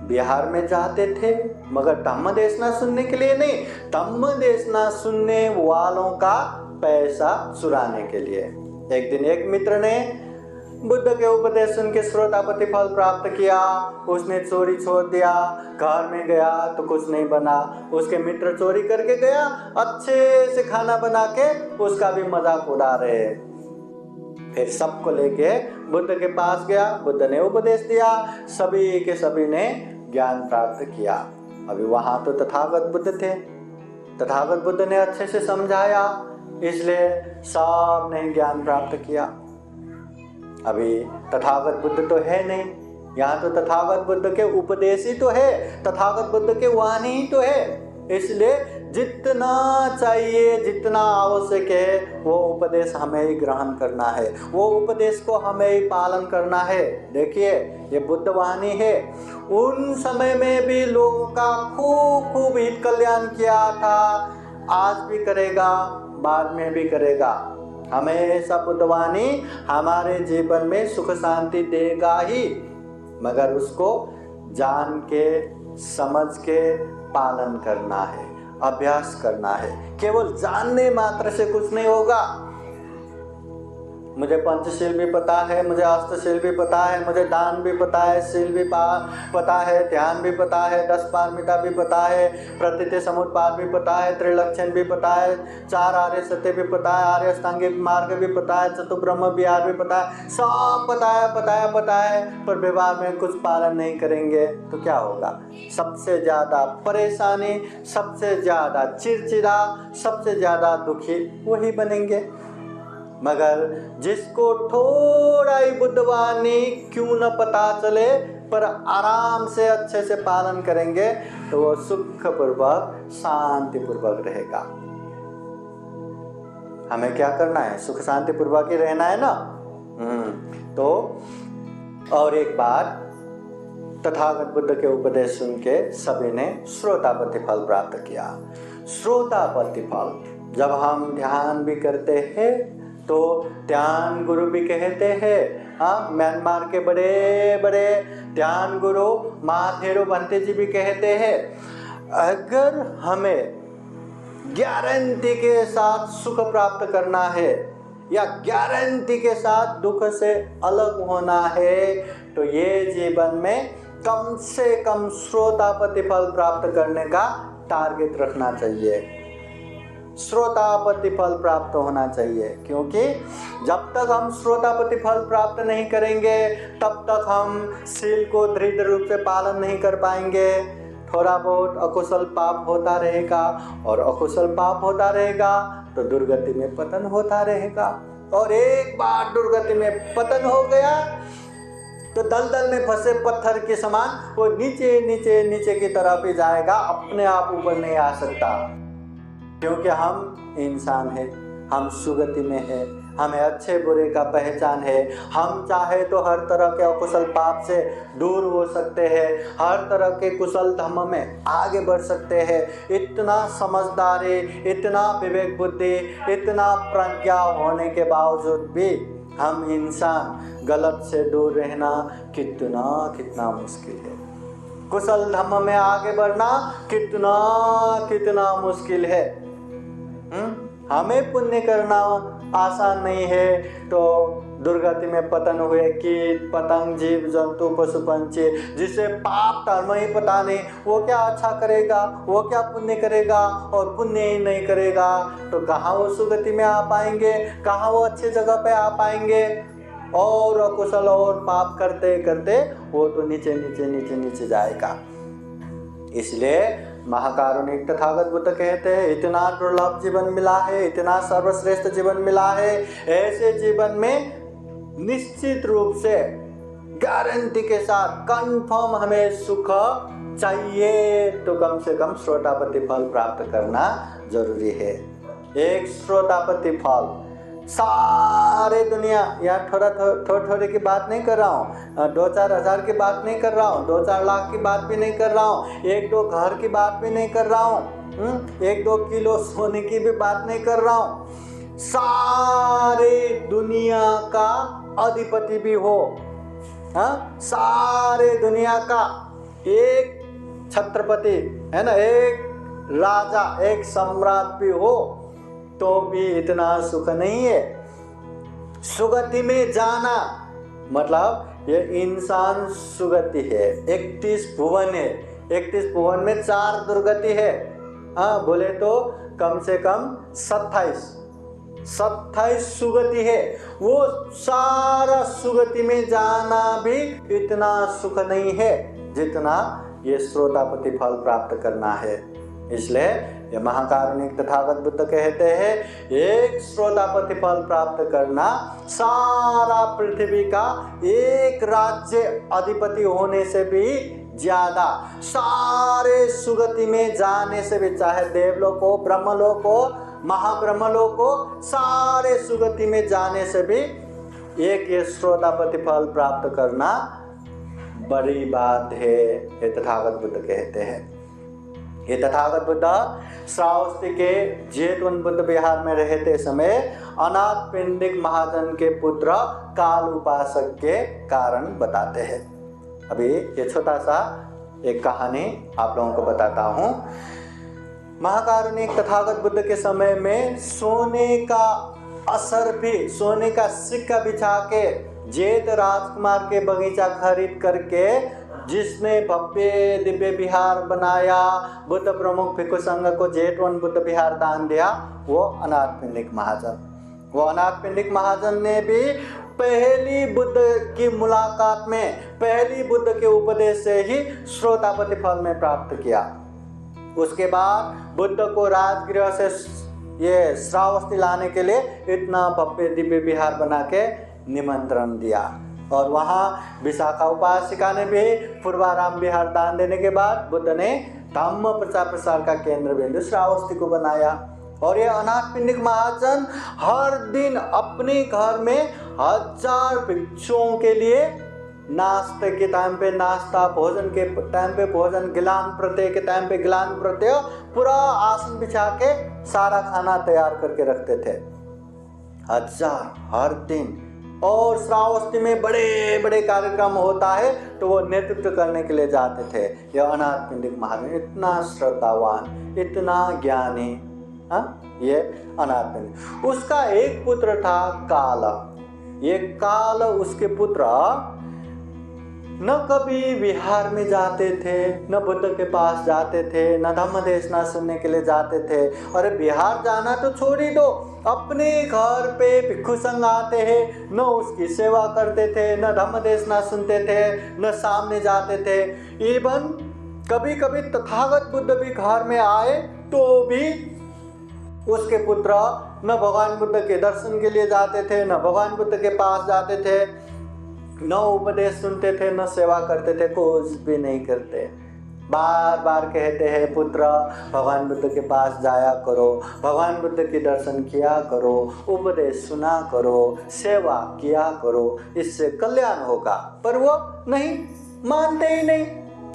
बिहार में जाते थे मगर धम्म देशना सुनने के लिए नहीं, धम्म देशना सुनने वालों का पैसा चुराने के लिए। एक दिन एक मित्र ने बुद्ध के उपदेश सुन के श्रोता प्रतिफल प्राप्त किया, उसने चोरी छोड़ दिया, घर में गया तो कुछ नहीं बना, उसके मित्र चोरी करके गया, अच्छे से खाना बना के उसका भी मजाक उड़ा रहे। फिर सबको लेके बुद्ध के पास गया, बुद्ध ने उपदेश दिया, सभी के सभी ने ज्ञान प्राप्त किया। अभी वहां तो तथागत बुद्ध थे, तथागत बुद्ध ने अच्छे से समझाया, इसलिए सब ने ज्ञान प्राप्त किया। अभी तथागत बुद्ध तो है नहीं, यहाँ तो तथागत बुद्ध के उपदेश ही तो है, तथागत बुद्ध के वाणी ही तो है, इसलिए जितना चाहिए, जितना आवश्यक है वो उपदेश हमें ही ग्रहण करना है, वो उपदेश को हमें ही पालन करना है। देखिए ये बुद्ध वाणी है, उन समय में भी लोगों का खूब हित कल्याण किया था, आज भी करेगा, बाद में भी करेगा। हमेशा बुद्ध वाणी हमारे जीवन में सुख शांति देगा ही, मगर उसको जान के समझ के पालन करना है, अभ्यास करना है। केवल जानने मात्र से कुछ नहीं होगा। मुझे पंचशील भी पता है, मुझे अष्टशील भी पता है, मुझे दान भी पता है, शील भी पता है, ध्यान भी पता है, 10 पारमिता भी पता है, प्रतीति समुत्पाद भी पता है, त्रिलक्षण भी पता है, 4 आर्य सत्य भी पता है, आर्य अष्टांगिक मार्ग भी पता है, चतुर्ब्रह्म विहार भी पता है, सब पता है, पर व्यवहार में कुछ पालन नहीं करेंगे तो क्या होगा? सबसे ज़्यादा परेशानी, सबसे ज़्यादा चिड़चिड़ा, सबसे ज़्यादा दुखी वही बनेंगे। मगर जिसको थोड़ा ही बुद्धवानी क्यों न पता चले, पर आराम से अच्छे से पालन करेंगे तो वो सुखपूर्वक शांतिपूर्वक रहेगा। हमें क्या करना है? सुख शांतिपूर्वक ही रहना है ना। तो और एक बात, तथागत बुद्ध के उपदेश सुन के सभी ने श्रोतापत्ति फल प्राप्त किया। श्रोतापत्ति फल, जब हम ध्यान भी करते हैं तो ध्यान गुरु भी कहते हैं। हाँ, म्यांमार के बड़े बड़े ध्यान गुरु महाथेरो बंते जी भी कहते हैं, अगर हमें गारंटी के साथ सुख प्राप्त करना है या गारंटी के साथ दुख से अलग होना है तो ये जीवन में कम से कम श्रोतापत्ति फल प्राप्त करने का टारगेट रखना चाहिए। श्रोतापत्ति फल प्राप्त होना चाहिए, क्योंकि जब तक हम श्रोतापत्ति फल प्राप्त नहीं करेंगे तब तक हम शील को दृढ़ रूप से पालन नहीं कर पाएंगे। थोड़ा बहुत अकुशल पाप होता रहेगा और अकुशल पाप होता रहेगा तो दुर्गति में पतन होता रहेगा। और एक बार दुर्गति में पतन हो गया तो दलदल में फंसे पत्थर के समान वो नीचे नीचे नीचे की तरफ ही जाएगा, अपने आप ऊपर नहीं आ सकता। क्योंकि हम इंसान हैं, हम सुगति में हैं, हमें अच्छे बुरे का पहचान है। हम चाहे तो हर तरह के अकुशल पाप से दूर हो सकते हैं, हर तरह के कुशल धर्म में आगे बढ़ सकते हैं। इतना समझदारी, इतना विवेक बुद्धि, इतना प्रज्ञा होने के बावजूद भी हम इंसान गलत से दूर रहना कितना कितना मुश्किल है। कुशल धर्म में आगे बढ़ना कितना कितना मुश्किल है। हमें पुण्य करना आसान नहीं है तो दुर्गति में पतन हुए कीट पतंग जीव जंतु पशु पंछी, जिसे पाप धर्म ही पता नहीं, वो क्या अच्छा करेगा, वो क्या पुण्य करेगा, और पुण्य ही नहीं करेगा तो कहाँ वो सुगति में आ पाएंगे, कहाँ वो अच्छे जगह पे आ पाएंगे। और अकुशल और पाप करते करते वो तो नीचे नीचे नीचे नीचे जाएगा। इसलिए महाकारुणिक तथागत बुद्ध कहते हैं, इतना दुर्लभ जीवन मिला है, इतना सर्वश्रेष्ठ जीवन मिला है, ऐसे जीवन में निश्चित रूप से गारंटी के साथ कंफर्म हमें सुख चाहिए तो कम से कम श्रोतापत्ति फल प्राप्त करना जरूरी है। एक श्रोतापत्ति फल सारे दुनिया, यहाँ थोड़ी की बात नहीं कर रहा हूँ, 2-4 हज़ार की बात नहीं कर रहा हूँ, 2-4 लाख की बात भी नहीं कर रहा हूँ, 1-2 घर की बात भी नहीं कर रहा हूँ, 1-2 किलो सोने की भी बात नहीं कर रहा हूँ। सारे दुनिया का अधिपति भी हो, हाँ, सारे दुनिया का एक छत्रपति है ना, एक राजा, एक सम्राट भी हो तो भी इतना सुख नहीं है। सुगति में जाना मतलब ये इंसान सुगति है। 31 भुवन है, 31 भुवन में 4 दुर्गति है, हाँ बोले तो कम से कम 27 सुगति है। वो सारा सुगति में जाना भी इतना सुख नहीं है जितना ये श्रोतापत्ति फल प्राप्त करना है। इसलिए ये महाकारुणिक तथागत बुद्ध कहते हैं, एक श्रोतापत्ति फल प्राप्त करना सारा पृथ्वी का एक राज्य अधिपति होने से भी ज्यादा, सारे सुगति में जाने से भी, चाहे देवलोक हो, ब्रह्मलोक हो, महाब्रह्मलोक हो, सारे सुगति में जाने से भी एक ये श्रोतापत्ति फल प्राप्त करना बड़ी बात है, ये तथागत बुद्ध कहते हैं। ये तथागत बुद्ध श्रावस्ती के जेतवन बुद्ध विहार में रहते समय अनाथ पिंडिक महाजन के पुत्र काल उपासक के कारण बताते हैं। अभी ये छोटा सा एक कहानी आप लोगों को बताता हूँ। महाकारुणिक तथागत बुद्ध के समय में सोने का असरफी सोने का सिक्का बिछा के जेठ राजकुमार के बगीचा खरीद करके जिसने भव्य दिव्य विहार बनाया, बुद्ध प्रमुख भिक्षु संघ को जेठवन बुद्ध विहार दान दिया, वो अनाथ पिंडिक महाजन। वो अनाथ पिंडिक महाजन ने भी पहली बुद्ध की मुलाकात में, पहली बुद्ध के उपदेश से ही श्रोतापति फल में प्राप्त किया। उसके बाद बुद्ध को राजगृह से ये श्रावस्ती लाने के लिए इतना भव्य दिव्य विहार बना के निमंत्रण दिया। और वहाँ विशाखा उपासिका ने भी पूर्वाराम विहार दान देने के बाद बुद्ध ने धम्म प्रचार प्रसार का केंद्र बिंदु श्रावस्ती को बनाया। और ये अनाथ पिंडिक महाजन हर दिन अपने घर में 1000 भिक्षुओं के लिए नाश्ते के टाइम पे नाश्ता, भोजन के टाइम पे भोजन, गिलान प्रत्यय के टाइम पे गिलान प्रत्यय, पूरा आसन बिछा के सारा खाना तैयार करके रखते थे। 1000 हर दिन। और श्रावस्ती में बड़े बड़े कार्यक्रम होता है तो वो नेतृत्व करने के लिए जाते थे। यह अनाथ पिंडिक महाजन इतना श्रद्धावान, इतना ज्ञानी, ये अनाथ पिंडिक। उसका एक पुत्र था काल। ये काल उसके पुत्र न कभी विहार में जाते थे, न बुद्ध के पास जाते थे, न धम्म देशना सुनने के लिए जाते थे। अरे विहार जाना तो छोड़ ही दो, अपने घर पे भिक्षु संघ आते हैं, न उसकी सेवा करते थे, न धम्म देशना सुनते थे, न सामने जाते थे। इवन कभी कभी तथागत बुद्ध भी घर में आए तो भी उसके पुत्र न भगवान बुद्ध के दर्शन के लिए जाते थे, न भगवान बुद्ध के पास जाते थे, न उपदेश सुनते थे, न सेवा करते थे, कुछ भी नहीं करते। बार बार कहते हैं पुत्र भगवान बुद्ध के पास जाया करो, भगवान बुद्ध के दर्शन किया करो, उपदेश सुना करो, सेवा किया करो, इससे कल्याण होगा। पर वो नहीं मानते ही नहीं,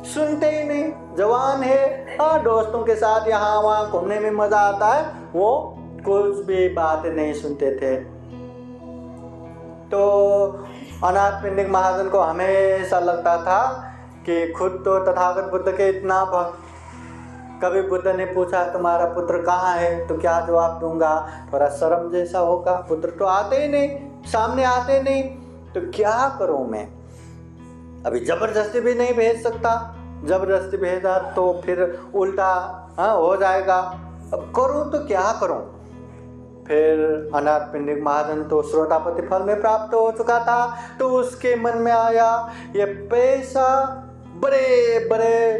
सुनते ही नहीं। जवान है, दोस्तों के साथ यहाँ वहाँ घूमने में मजा आता है, वो कुछ भी बातें नहीं सुनते थे। तो अनाथ पिंडिक महाजन को हमेशा लगता था कि खुद तो तथागत बुद्ध के इतना भक्त। कभी बुद्ध ने पूछा तुम्हारा पुत्र कहाँ है तो क्या जवाब दूंगा, थोड़ा शर्म जैसा होगा। पुत्र तो आते ही नहीं, सामने आते नहीं, तो क्या करूं मैं। अभी जबरदस्ती भी नहीं भेज सकता, जबरदस्ती भेजा तो फिर उल्टा हो जाएगा। अब करूं तो क्या करूं। फिर अनाथ पिंडिक महाजन तो श्रोतापति फल में प्राप्त हो चुका था, तो उसके मन में आया ये पैसा बड़े बड़े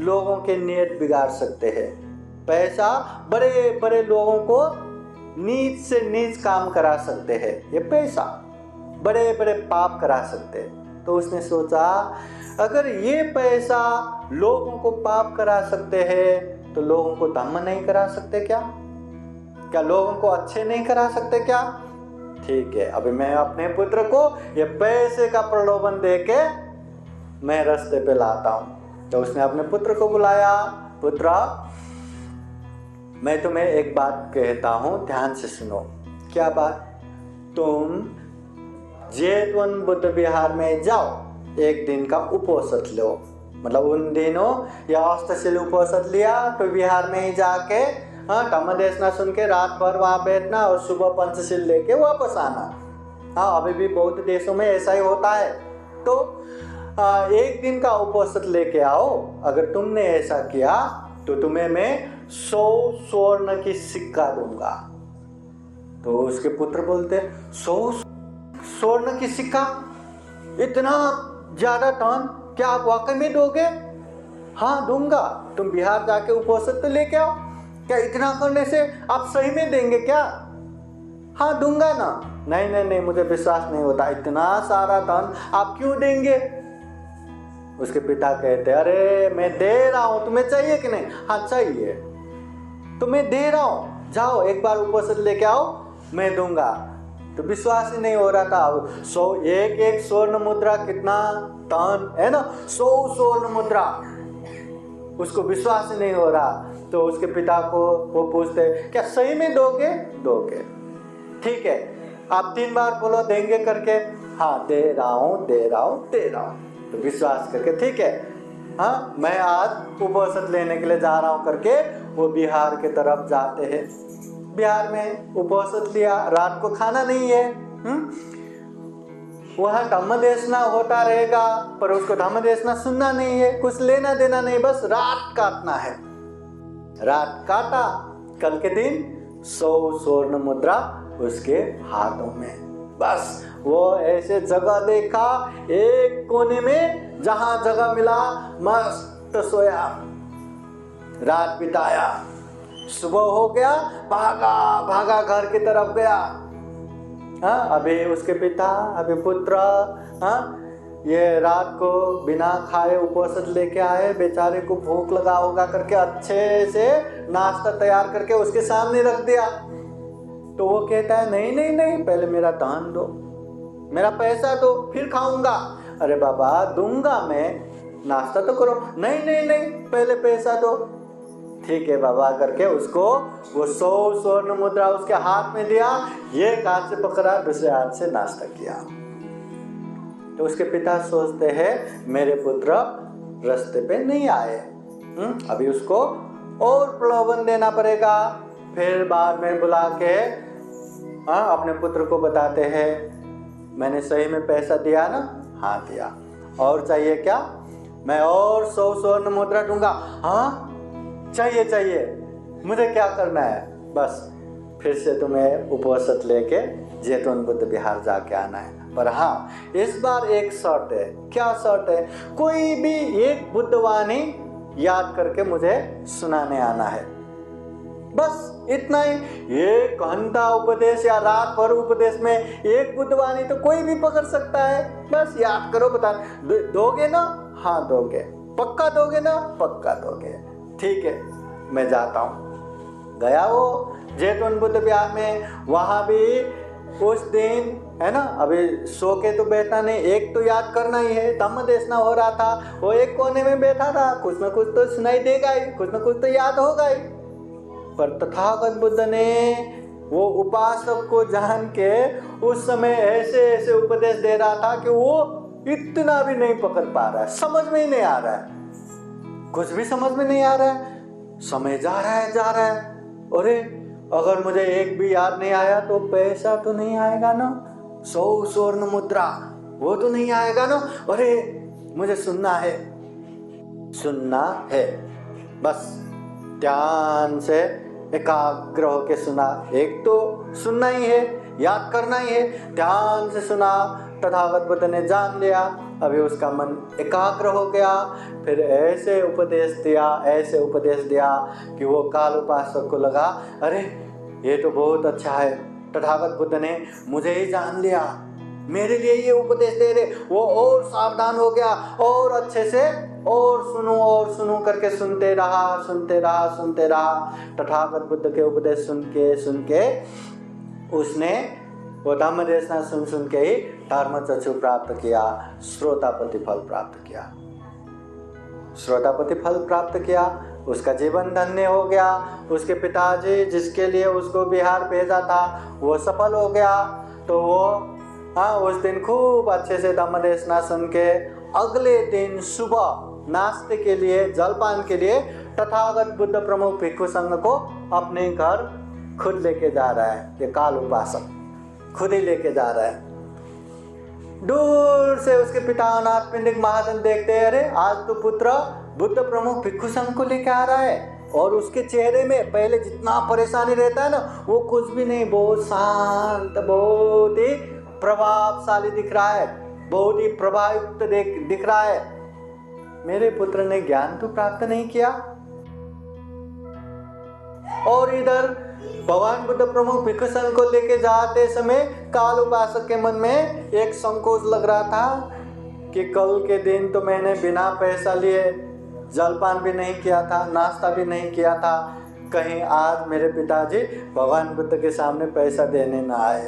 लोगों के नियत बिगाड़ सकते हैं। पैसा बड़े बड़े लोगों को नीच से नीच काम करा सकते हैं। ये पैसा बड़े बड़े पाप करा सकते हैं। तो उसने सोचा अगर ये पैसा लोगों को पाप करा सकते हैं तो लोगों को धम्म नहीं करा सकते क्या? क्या लोगों को अच्छे नहीं करा सकते क्या? ठीक है, अभी मैं अपने पुत्र को ये पैसे का प्रलोभन देके मैं रास्ते पे लाता हूँ। तो उसने अपने पुत्र को बुलाया, पुत्र मैं तुम्हें एक बात कहता हूँ, ध्यान से सुनो। क्या बात? तुम जेठवन बुद्ध विहार में जाओ, एक दिन का उपवास लो। मतलब उन दिनों या अष्टशील उपवास लिया तो विहार में ही जाके धम्म देशना सुन के रात भर वहाँ बैठना और सुबह पंचशील लेके वापस आना। अभी भी बौद्ध देशों में ऐसा ही होता है। तो एक दिन का उपवास लेके आओ। अगर तुमने ऐसा किया तो तुम्हें मैं 100 स्वर्ण की सिक्का दूंगा। तो उसके पुत्र बोलते 100 स्वर्ण की सिक्का, इतना ज्यादा धन क्या आप वाकई में दोगे? हाँ दूंगा, तुम बिहार जाके उपवास तो लेके आओ। क्या इतना करने से आप सही में देंगे क्या? हाँ दूंगा ना। नहीं नहीं नहीं, मुझे विश्वास नहीं होता, इतना सारा धन आप क्यों देंगे? उसके पिता कहते अरे मैं दे रहा हूं, तुम्हें चाहिए कि नहीं? हाँ चाहिए, तो मैं दे रहा हूं, जाओ एक बार उपवास लेके आओ, मैं दूंगा। तो विश्वास ही नहीं हो रहा था। 100 एक स्वर्ण मुद्रा कितना धन है ना, 100 स्वर्ण मुद्रा, उसको विश्वास ही नहीं हो रहा। तो उसके पिता को वो पूछते क्या सही में दोगे? दोगे, ठीक है, आप 3 बार बोलो देंगे करके। हाँ दे रहा हूँ दे रहा हूँ दे रहा हूँ। तो विश्वास करके ठीक है, हाँ मैं आज उपवास लेने के लिए जा रहा हूँ करके वो बिहार के तरफ जाते हैं। विहार में उपवास लिया, रात को खाना नहीं है। वह धम्म देशना होता रहेगा, पर उसको धम्म देशना सुनना नहीं है, कुछ लेना देना नहीं, बस रात काटना है। रात काटा, कल के दिन 100 स्वर्ण मुद्रा उसके हाथों में। बस वो ऐसे जगह देखा, एक कोने में जहां जगह मिला मस्त सोया, रात बिताया। सुबह हो गया, भागा भागा घर की तरफ गया। अभी उसके पिता, अभी पुत्र, ये रात को बिना खाए उपवास लेके आए, बेचारे को भूख लगा होगा करके अच्छे से नाश्ता तैयार करके उसके सामने रख दिया। तो वो कहता है नहीं नहीं नहीं, पहले मेरा दान दो, मेरा पैसा दो, फिर खाऊंगा। अरे बाबा दूंगा मैं, नाश्ता तो करो। नहीं नहीं नहीं, पहले पैसा दो। ठीक है बाबा करके उसको वो 100 स्वर्ण मुद्रा उसके हाथ में दिया, एक हाथ से पकड़ा, दूसरे हाथ से नाश्ता किया। तो उसके पिता सोचते हैं मेरे पुत्र रास्ते पे नहीं आए, अभी उसको और प्रलोभन देना पड़ेगा। फिर बाद में बुला के अपने पुत्र को बताते हैं मैंने सही में पैसा दिया ना? हाँ दिया। और चाहिए क्या? मैं और 100 स्वर्ण मुद्रा दूंगा। हाँ चाहिए चाहिए, मुझे क्या करना है? बस फिर से तुम्हें उपवास लेके जैतून बुद्ध विहार जाके आना है। पर हाँ, इस बार एक शर्त है। क्या शर्त है? कोई भी एक बुद्धवाणी याद करके मुझे सुनाने आना है, बस इतना ही। 1 घंटा उपदेश या रात भर उपदेश में एक बुद्धवाणी तो कोई भी पकड़ सकता है। बस याद करो, बता दोगे ना? हाँ दोगे। पक्का दोगे ना? पक्का दोगे। ठीक है, मैं जाता हूँ। गया वो जैतून बुद्ध विहार में। वहाँ भी उस दिन है ना, अभी सो के तो बैठना नहीं, एक तो याद करना ही है। धम्म देशना हो रहा था, वो एक कोने में बैठा था, कुछ ना कुछ तो सुनाई देगा ही, कुछ ना कुछ तो याद होगा ही। पर तथागत बुद्ध ने वो उपासक को जान के उस समय ऐसे ऐसे उपदेश दे रहा था कि वो इतना भी नहीं पकड़ पा रहा है, समझ में ही नहीं आ रहा है, कुछ भी समझ में नहीं आ रहा है। समय जा रहा है। अरे अगर मुझे एक भी याद नहीं आया तो पैसा तो नहीं आएगा ना, 100 स्वर्ण मुद्रा वो तो नहीं आएगा ना। अरे मुझे सुनना है। बस ध्यान से एकाग्र होके सुना। एक तो सुनना ही है, याद करना ही है। ध्यान से सुना, तथागत बुद्ध ने जान लिया, अभी उसका मन एकाग्र हो गया। फिर ऐसे उपदेश दिया कि वो काल उपासक को लगा अरे ये तो बहुत अच्छा है, तथागत बुद्ध ने मुझे ही जान लिया, मेरे लिए ये उपदेश दे रहे। वो और सावधान हो गया और अच्छे से और सुनो करके सुनते रहा। तथागत बुद्ध के उपदेश सुन के उसने वो धम्म देशना सुन के ही धर्म चक्षु प्राप्त किया, श्रोतापति फल प्राप्त किया। उसका जीवन धन्य हो गया। उसके पिताजी जिसके लिए उसको बिहार भेजा था वो सफल हो गया। तो वो उस दिन खूब अच्छे से धम्म देशना सुन के अगले दिन सुबह नाश्ते के लिए, जलपान के लिए तथागत बुद्ध प्रमुख भिक्षु संघ को अपने घर खुद लेके जा रहा है। ये काल उपासक खुद ही लेके जा रहा है। दूर से उसके पिता अनाथ पिंडिक महाजन देखते हैं, अरे आज तो पुत्र बुद्ध प्रमुख भिक्षु संघ को लेके आ रहा है। और उसके चेहरे में पहले जितना परेशानी रहता है ना, वो कुछ भी नहीं, बहुत शांत, बहुत ही प्रभावशाली दिख रहा है, बहुत ही प्रभावयुक्त दिख रहा है। मेरे पुत्र ने ज्ञान तो प्राप्त नहीं किया। और इधर भगवान बुद्ध प्रमुख भिक्षु संघ को लेके जाते समय काल उपासक के मन में एक संकोच लग रहा था कि कल के दिन तो मैंने बिना पैसा लिए जलपान भी नहीं किया था, नाश्ता भी नहीं किया था, कहीं आज मेरे पिताजी भगवान बुद्ध के सामने पैसा देने ना आए।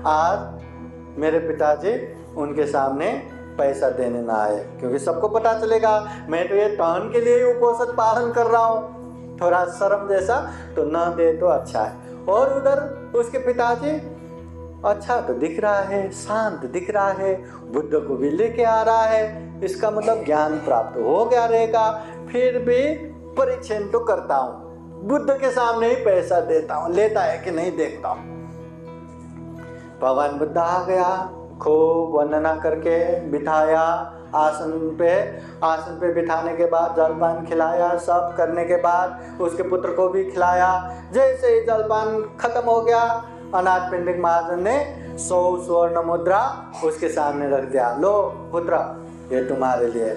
आज मेरे पिताजी उनके सामने पैसा देने ना आए, क्योंकि सबको पता चलेगा मैं तो ये टहन के लिए ही उपवास पालन कर रहा हूँ, थोड़ा शर्म जैसा तो न दे तो अच्छा है। और उधर उसके पिताजी अच्छा तो दिख रहा है, शांत दिख रहा है, बुद्ध को भी लेके आ रहा है, इसका मतलब ज्ञान प्राप्त हो गया रहेगा। फिर भी परीक्षण तो करता हूँ, बुद्ध के सामने ही पैसा देता हूँ, लेता है कि नहीं देखता हूँ। भगवान बुद्ध आ गया, खूब वंदना करके बिठाया आसन पे बिठाने के बाद जलपान खिलाया, सब करने के बाद उसके पुत्र को भी खिलाया। जैसे ही जलपान खत्म हो गया, अनाथ पिंडिक महाजन ने 100 स्वर्ण मुद्रा उसके सामने रख दिया। लो पुत्र, ये तुम्हारे लिए,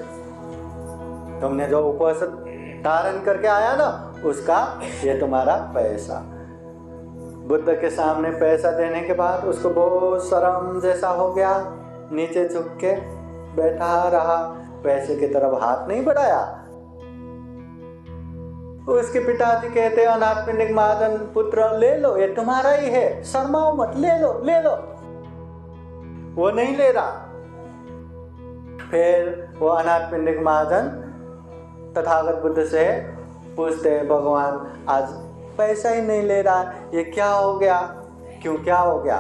तुमने जो उपवास धारण करके आया ना, उसका ये तुम्हारा पैसा। बुद्ध के सामने पैसा देने के बाद उसको बहुत शर्म जैसा हो गया, नीचे झुक के बैठा रहा, पैसे की तरफ हाथ नहीं बढ़ाया। उसके पिताजी कहते, अनाथ पिंडिक महाजन पुत्र ले लो, ये तुम्हारा ही है, शर्माओ मत, ले लो ले लो। वो नहीं ले रहा। फिर वो अनाथ पिंडिक महाजन तथागत बुद्ध से पूछते, भगवान आज पैसा ही नहीं ले रहा, ये क्या हो गया? क्यों, क्या हो गया?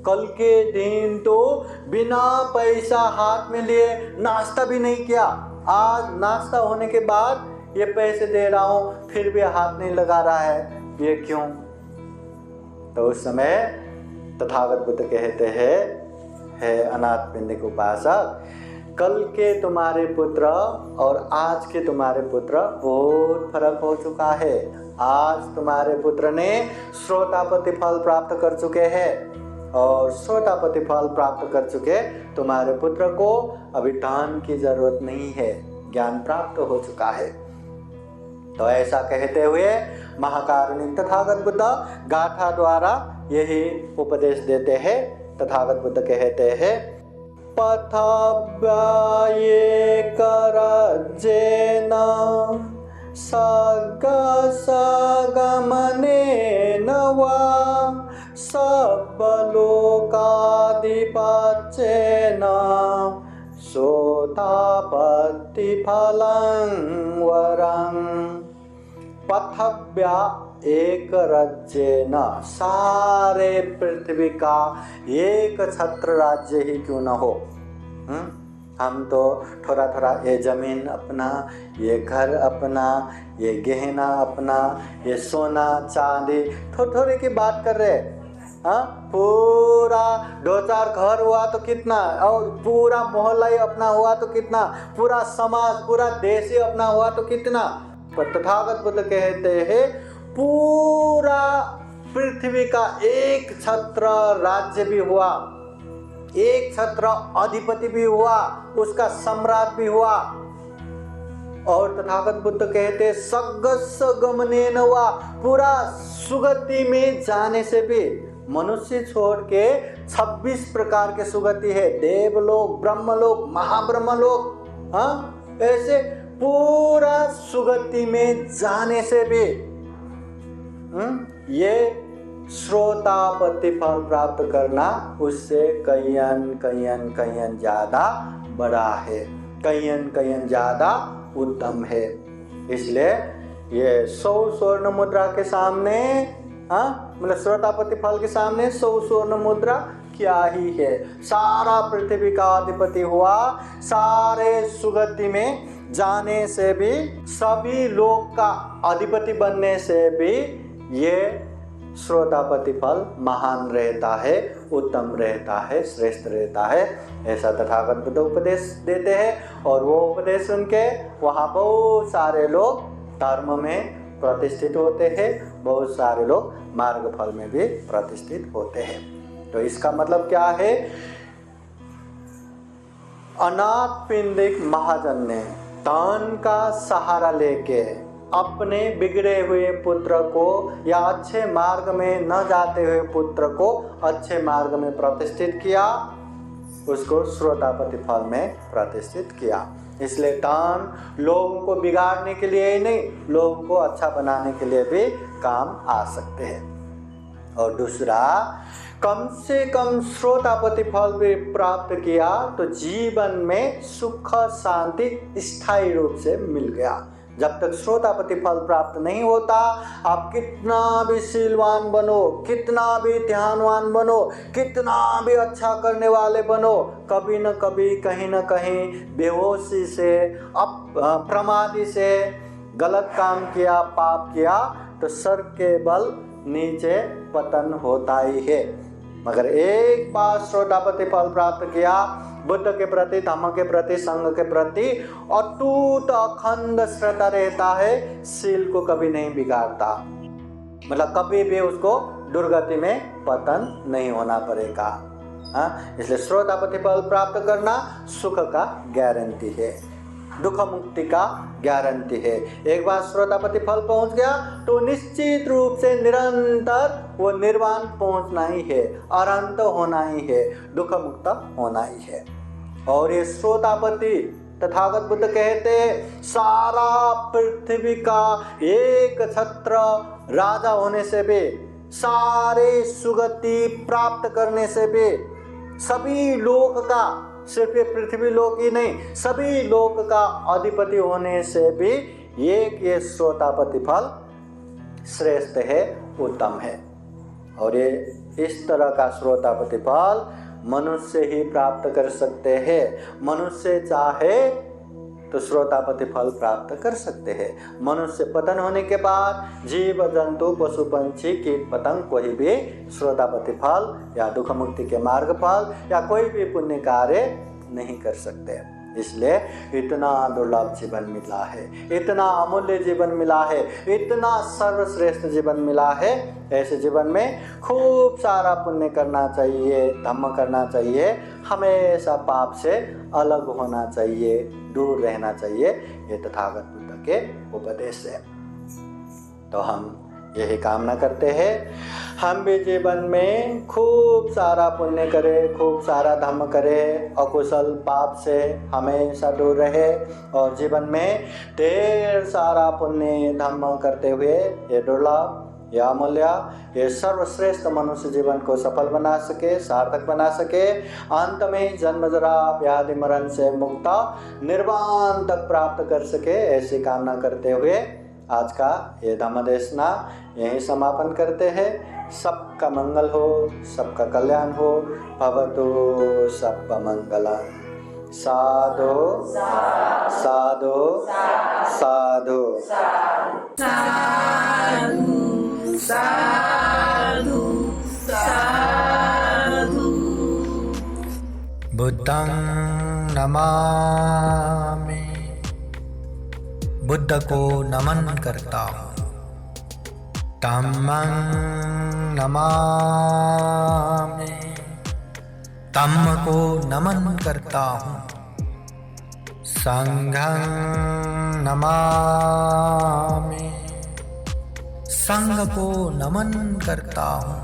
कल के दिन तो बिना पैसा हाथ में लिए नाश्ता भी नहीं किया, आज नाश्ता होने के बाद ये पैसे दे रहा हूँ, फिर भी हाथ नहीं लगा रहा है, ये क्यों? तो उस समय तथागत बुद्ध कहते हैं, हे अनाथ पिंडिक उपासक, कल के तुम्हारे पुत्र और आज के तुम्हारे पुत्र बहुत फर्क हो चुका है। आज तुम्हारे पुत्र ने श्रोतापति फल प्राप्त कर चुके हैं और श्रोतापति फल प्राप्त कर चुके तुम्हारे पुत्र को अभी दान की जरूरत नहीं है, ज्ञान प्राप्त हो चुका है। तो ऐसा कहते हुए महाकारुणिक तथागत बुद्ध गाथा द्वारा यही उपदेश देते हैं। तथागत बुद्ध कहते हैं, पथव्याये करज्जेन सगमनेन वा सब्बलोकाधिपत्येन सोतापत्तिफलं वरं। पथव्या एक राज्येन, सारे पृथ्वी का एक छत्र राज्य ही क्यों न हो। हम तो थोड़ा थोड़ा, ये जमीन अपना, ये घर अपना, ये गहना अपना, ये सोना चांदी, थोड़े की बात कर रहे। हाँ, पूरा 2-4 घर हुआ तो कितना, और पूरा मोहल्ला ही अपना हुआ तो कितना, पूरा समाज, पूरा देश ही अपना हुआ तो कितना। पर तथागत बुद्ध कहते हैं, पूरा पृथ्वी का एक छत्र राज्य भी हुआ, एक छत्र अधिपति भी हुआ, उसका सम्राट भी हुआ। और तथागत बुद्ध कहते, सगस गमनेन हुआ, पूरा सुगति में जाने से भी, मनुष्य छोड़ के 26 प्रकार के सुगति है, देवलोक, ब्रह्मलोक, महाब्रह्मलोक। हाँ, ऐसे पूरा सुगति में जाने से भी ये श्रोतापत्ति फल प्राप्त करना उससे कईयन ज्यादा बड़ा है, कईयन ज्यादा उत्तम है। इसलिए ये 100 स्वर्ण मुद्रा के सामने, मतलब श्रोतापत्ति फल के सामने 100 स्वर्ण मुद्रा क्या ही है। सारा पृथ्वी का अधिपति हुआ, सारे सुगति में जाने से भी, सभी लोक का अधिपति बनने से भी ये श्रोतापति फल महान रहता है, उत्तम रहता है, श्रेष्ठ रहता है। ऐसा तथागत बुद्ध उपदेश देते हैं। और वो उपदेश सुन के वहाँ बहुत सारे लोग धर्म में प्रतिष्ठित होते हैं, बहुत सारे लोग मार्ग फल में भी प्रतिष्ठित होते हैं। तो इसका मतलब क्या है? अनाथ पिंडिक महाजन ने दान का सहारा लेके अपने बिगड़े हुए पुत्र को, या अच्छे मार्ग में न जाते हुए पुत्र को अच्छे मार्ग में प्रतिष्ठित किया, उसको श्रोतापति फल में प्रतिष्ठित किया। इसलिए दान लोगों को बिगाड़ने के लिए ही नहीं, लोगों को अच्छा बनाने के लिए भी काम आ सकते हैं। और दूसरा, कम से कम श्रोतापति फल भी प्राप्त किया तो जीवन में सुख शांति स्थायी रूप से मिल गया। जब तक श्रोतापति फल प्राप्त नहीं होता, आप कितना भी शीलवान बनो, कितना भी ध्यानवान बनो, कितना भी अच्छा करने वाले बनो, कभी न कभी कहीं न कहीं बेहोशी से, प्रमादी से, गलत काम किया, पाप किया तो सर के बल नीचे पतन होता ही है। मगर एक बार श्रोतापति फल प्राप्त किया, बुद्ध के प्रति, धम्म के प्रति, संघ के प्रति अटूट अखंड श्रद्धा रहता है, शील को कभी नहीं बिगाड़ता, मतलब कभी भी उसको दुर्गति में पतन नहीं होना पड़ेगा। इसलिए श्रोतापति फल प्राप्त करना सुख का गारंटी है, दुख मुक्ति का गारंटी है। एक बार श्रोतापति फल पहुंच गया तो निश्चित रूप से निरंतर वो निर्वाण पहुंचना ही है, अनंत होना ही है, दुख मुक्त होना ही है। और ये श्रोतापति तथागत बुद्ध कहते सारा पृथ्वी का एक छत्र राजा होने से भी, सारे सुगति प्राप्त करने से भी, सभी लोक का, सिर्फ ये पृथ्वी लोक ही नहीं, सभी लोक का अधिपति होने से भी एक ये श्रोतापति फल श्रेष्ठ है, उत्तम है। और ये इस तरह का श्रोतापति फल मनुष्य ही प्राप्त कर सकते हैं। मनुष्य चाहे तो श्रोतापति फल प्राप्त कर सकते हैं। मनुष्य पतन होने के बाद जीव जंतु, पशु पक्षी, कीट पतंग कोई भी श्रोतापति फल या दुख मुक्ति के मार्ग फल या कोई भी पुण्य कार्य नहीं कर सकते। इसलिए इतना दुर्लभ जीवन मिला है, इतना अमूल्य जीवन मिला है, इतना सर्वश्रेष्ठ जीवन मिला है। ऐसे जीवन में खूब सारा पुण्य करना चाहिए, धम्म करना चाहिए, हमेशा पाप से अलग होना चाहिए, दूर रहना चाहिए। ये तथागत बुद्ध के उपदेश है। तो हम यही कामना करते हैं, हम भी जीवन में खूब सारा पुण्य करें, खूब सारा धर्म करें, अकुशल पाप से हमेशा दूर रहे और जीवन में ढेर सारा पुण्य धर्म करते हुए ये दुर्लभ, यह अमूल्य, ये सर्वश्रेष्ठ मनुष्य जीवन को सफल बना सके, सार्थक बना सके। अंत में जन्म जरा व्याधि मरण से मुक्त निर्वाण तक प्राप्त कर सके, ऐसी कामना करते हुए आज का ये धम्म देशना यहीं समापन करते हैं। सबका मंगल हो, सबका कल्याण हो। भवतु सबका मंगलम। साधु साधु साधु साधु साधु। बुद्धं नमामि, बुद्ध को नमन करता हूँ। धम्मं नमामि, धम्म को नमन करता हूँ। संघं नमामि, संघ को नमन करता हूँ।